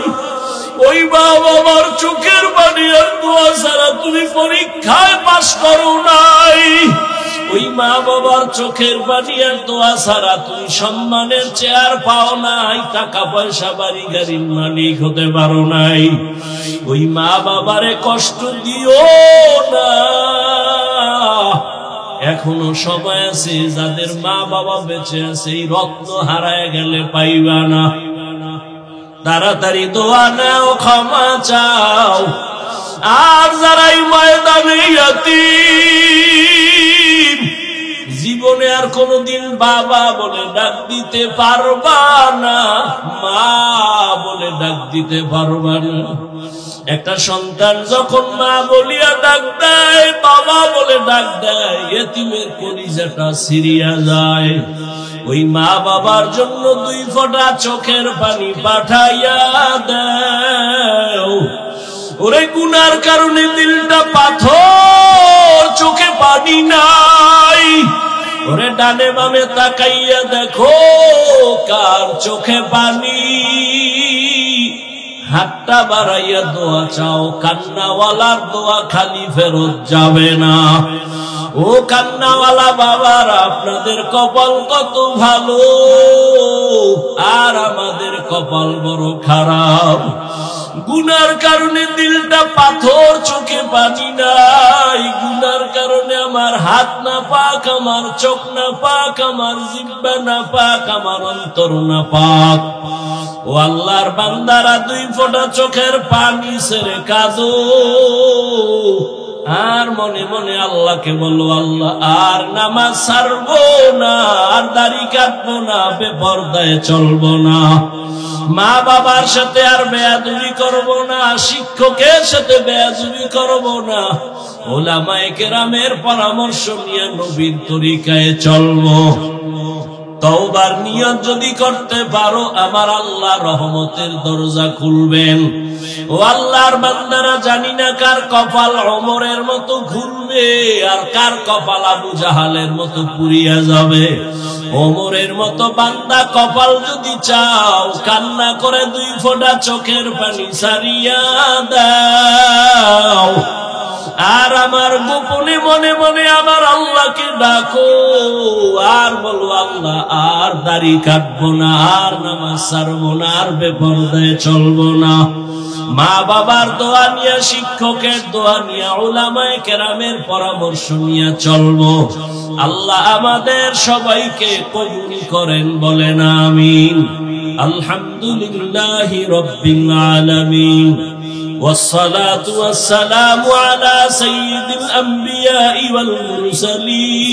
ওই মা বাবার চোখের পানি আর দোয়া ছাড়া তুমি পরীক্ষায় পাস করো নাই। ওই মা বাবার চোখের পানি আর দোয়া ছাড়া তুমি সম্মানের চেয়ার পাও নাই, টাকা পয়সা বাড়ি গাড়ির মালিক হতে পারো নাই। ওই মা বাবারে কষ্ট দিও না। এখনো সময় আছে, যাদের মা বাবা বেঁচে আছে, এই রত্ন হারায় গেলে পাইবা না। তাড়াতাড়ি দোয়া নাও, ক্ষমা চাও। আর যারাই ময়দানে ইয়াতীম, জীবনে আর কোনদিন বাবা বলে ডাক দিতে পারবা না, মা বলে ডাক দিতে পারবা না। একটা সন্তান যখন মা বলিয়া ডাক দেয়, বাবা বলে ডাক দেয়, এতিমের কলিজাটা ছিঁড়িয়া যায়। ওই মা বাবার জন্য 2 ফোঁটা চোখের পানি পাঠাইয়া দাও। ওরে গুনার কারণে দিলটা পাথর, চোখে পানি নাই। ওরে ডানে বামে তাকাইয়া দেখো, কার চোখে পানি। হাতটা বাড়াইয়া দোয়া চাও, কান্নাওয়ালার দোয়া খালি ফেরত যাবে না। ও কান্নাওয়ালা বাবারা, আপনাদের কপাল কত ভালো, আর আমাদের কপাল বড় খারাপ। গুনার কারণে দিলটা পাথর, চোখে পানি নাই। গুনার কারণে আমার হাত না পাক, আমার চোখ না পাক, আমার জিহ্বা না পাক, আমার অন্তর না পাক। ও আল্লাহর বান্দারা, 2 ফোঁটা চোখের পানি ছেড়ে কাঁদো। আর মনে মনে আল্লাহকে বলো, আল্লাহ আর নামাজ ছাড়বো না, আর দাড়ি কাটবো না, বেপরদায় চলবো না, মা বাবার সাথে আর বেয়াদবি করবো না, শিক্ষকের সাথে বেয়াদবি করবো না, উলামায়ে কেরামের পরামর্শ নিয়ে নবীর তরিকায় চলবো। তওবার নিয়ত যদি করতে পারো, আমার আল্লাহ রহমতের দরজা খুলবেন। ও আল্লাহর বান্দারা, জানি না কার কপাল ওমরের মতো ঘুরবে, আর কার কপাল আবু জাহালের মতো পুড়িয়া যাবে। ওমরের মতো বান্দা কপাল যদি চাও, কান্না করে 2 ফোঁটা চোখের পানি ছাড়িয়া দাও। আর আমার গোপনে মনে মনে আমার আল্লাহকে ডাকো, আর বলো, আল্লাহ আর দাড়ি কাটবো না, আর নামাজ ছাড়বো না, আর বেপরদায় চলবো না। মা বাবার দোয়া নিয়ে, শিক্ষকের দোয়া নিয়ে, উলামায়ে কেরামের পরামর্শ নিয়ে চলবো। আল্লাহ আমাদের সবাইকে কবুল করেন, বলেন আমিন। আলহামদুলিল্লাহি রাব্বিল আলামিন, والصلاة والسلام على سيد الأنبياء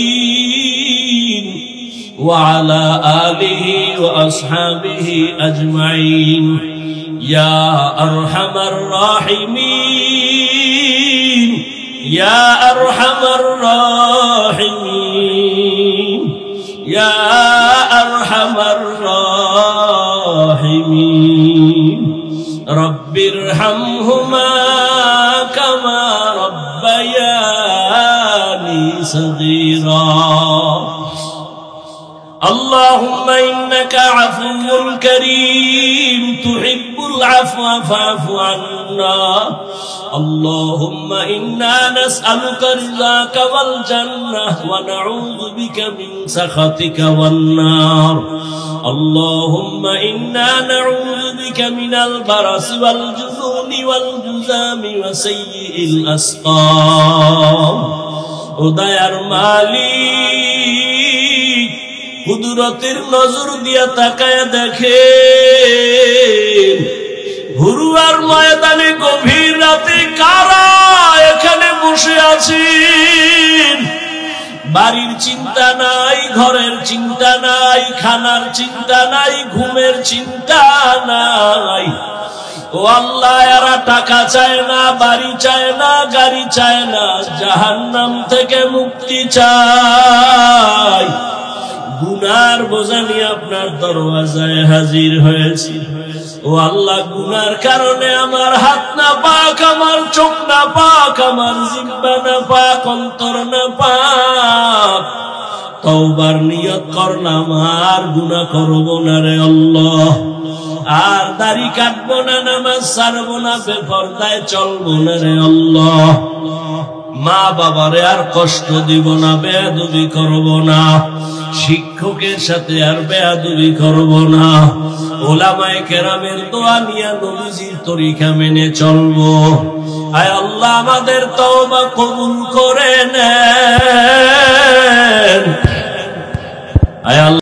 والمرسلين وعلى آله وأصحابه أجمعين يا أرحم الراحمين يا أرحم الراحمين يا أرحم আরহামার রাহিমিন। রব্বিরহামহুমা কামা রব্বায়ানি সগীরা। اللهم إنك عفو كريم تحب العفو فاعف عنا. اللهم إنا نسألك رضاك والجنة ونعوذ بك من سخطك والنار. اللهم إنا نعوذ بك من البرص والجذام والجذام وسيء الأسقام. উদয়ার মালিক কুদরতের নজর দিয়া তাকায়া দেখে হুরুয়ার ময়দানে গভীর রাতে কারা এখানে বসে আছেন। বাড়ির চিন্তা নাই, ঘরের চিন্তা নাই, খানার চিন্তা নাই, ঘুমের চিন্তা নাই। ও আল্লাহ, এরা টাকা চায় না, বাড়ি চায় না, গাড়ি চায় না, জাহান্নাম থেকে মুক্তি চায়। গুনার বোঝা নিয়ে আপনার দরওয়াজায় হাজির হয়েছি। ও আল্লাহ, গুনার কারণে আমার হাত না পাক, আমার চোখ না পাক, আমার জিহ্বা না পাক, অন্তর না পাক। তওবার নিয়ত করলাম আর গুনাহ করব না রে আল্লাহ। আর দাড়ি কাটবো না, নামাজ ছাড়বো না, বেপরদায় চলবো না রে আল্লাহ। মা বাবারে আর কষ্ট দিব না, বেয়াদবি করব না। শিক্ষকের সাথে আর বেয়াদবি করব না। ওলামায়ে কেরামের দোয়া নিয়ে নবীজির তরিকা মেনে চলবো। আয় আল্লাহ, আমাদের তওবা কবুল করে নেন।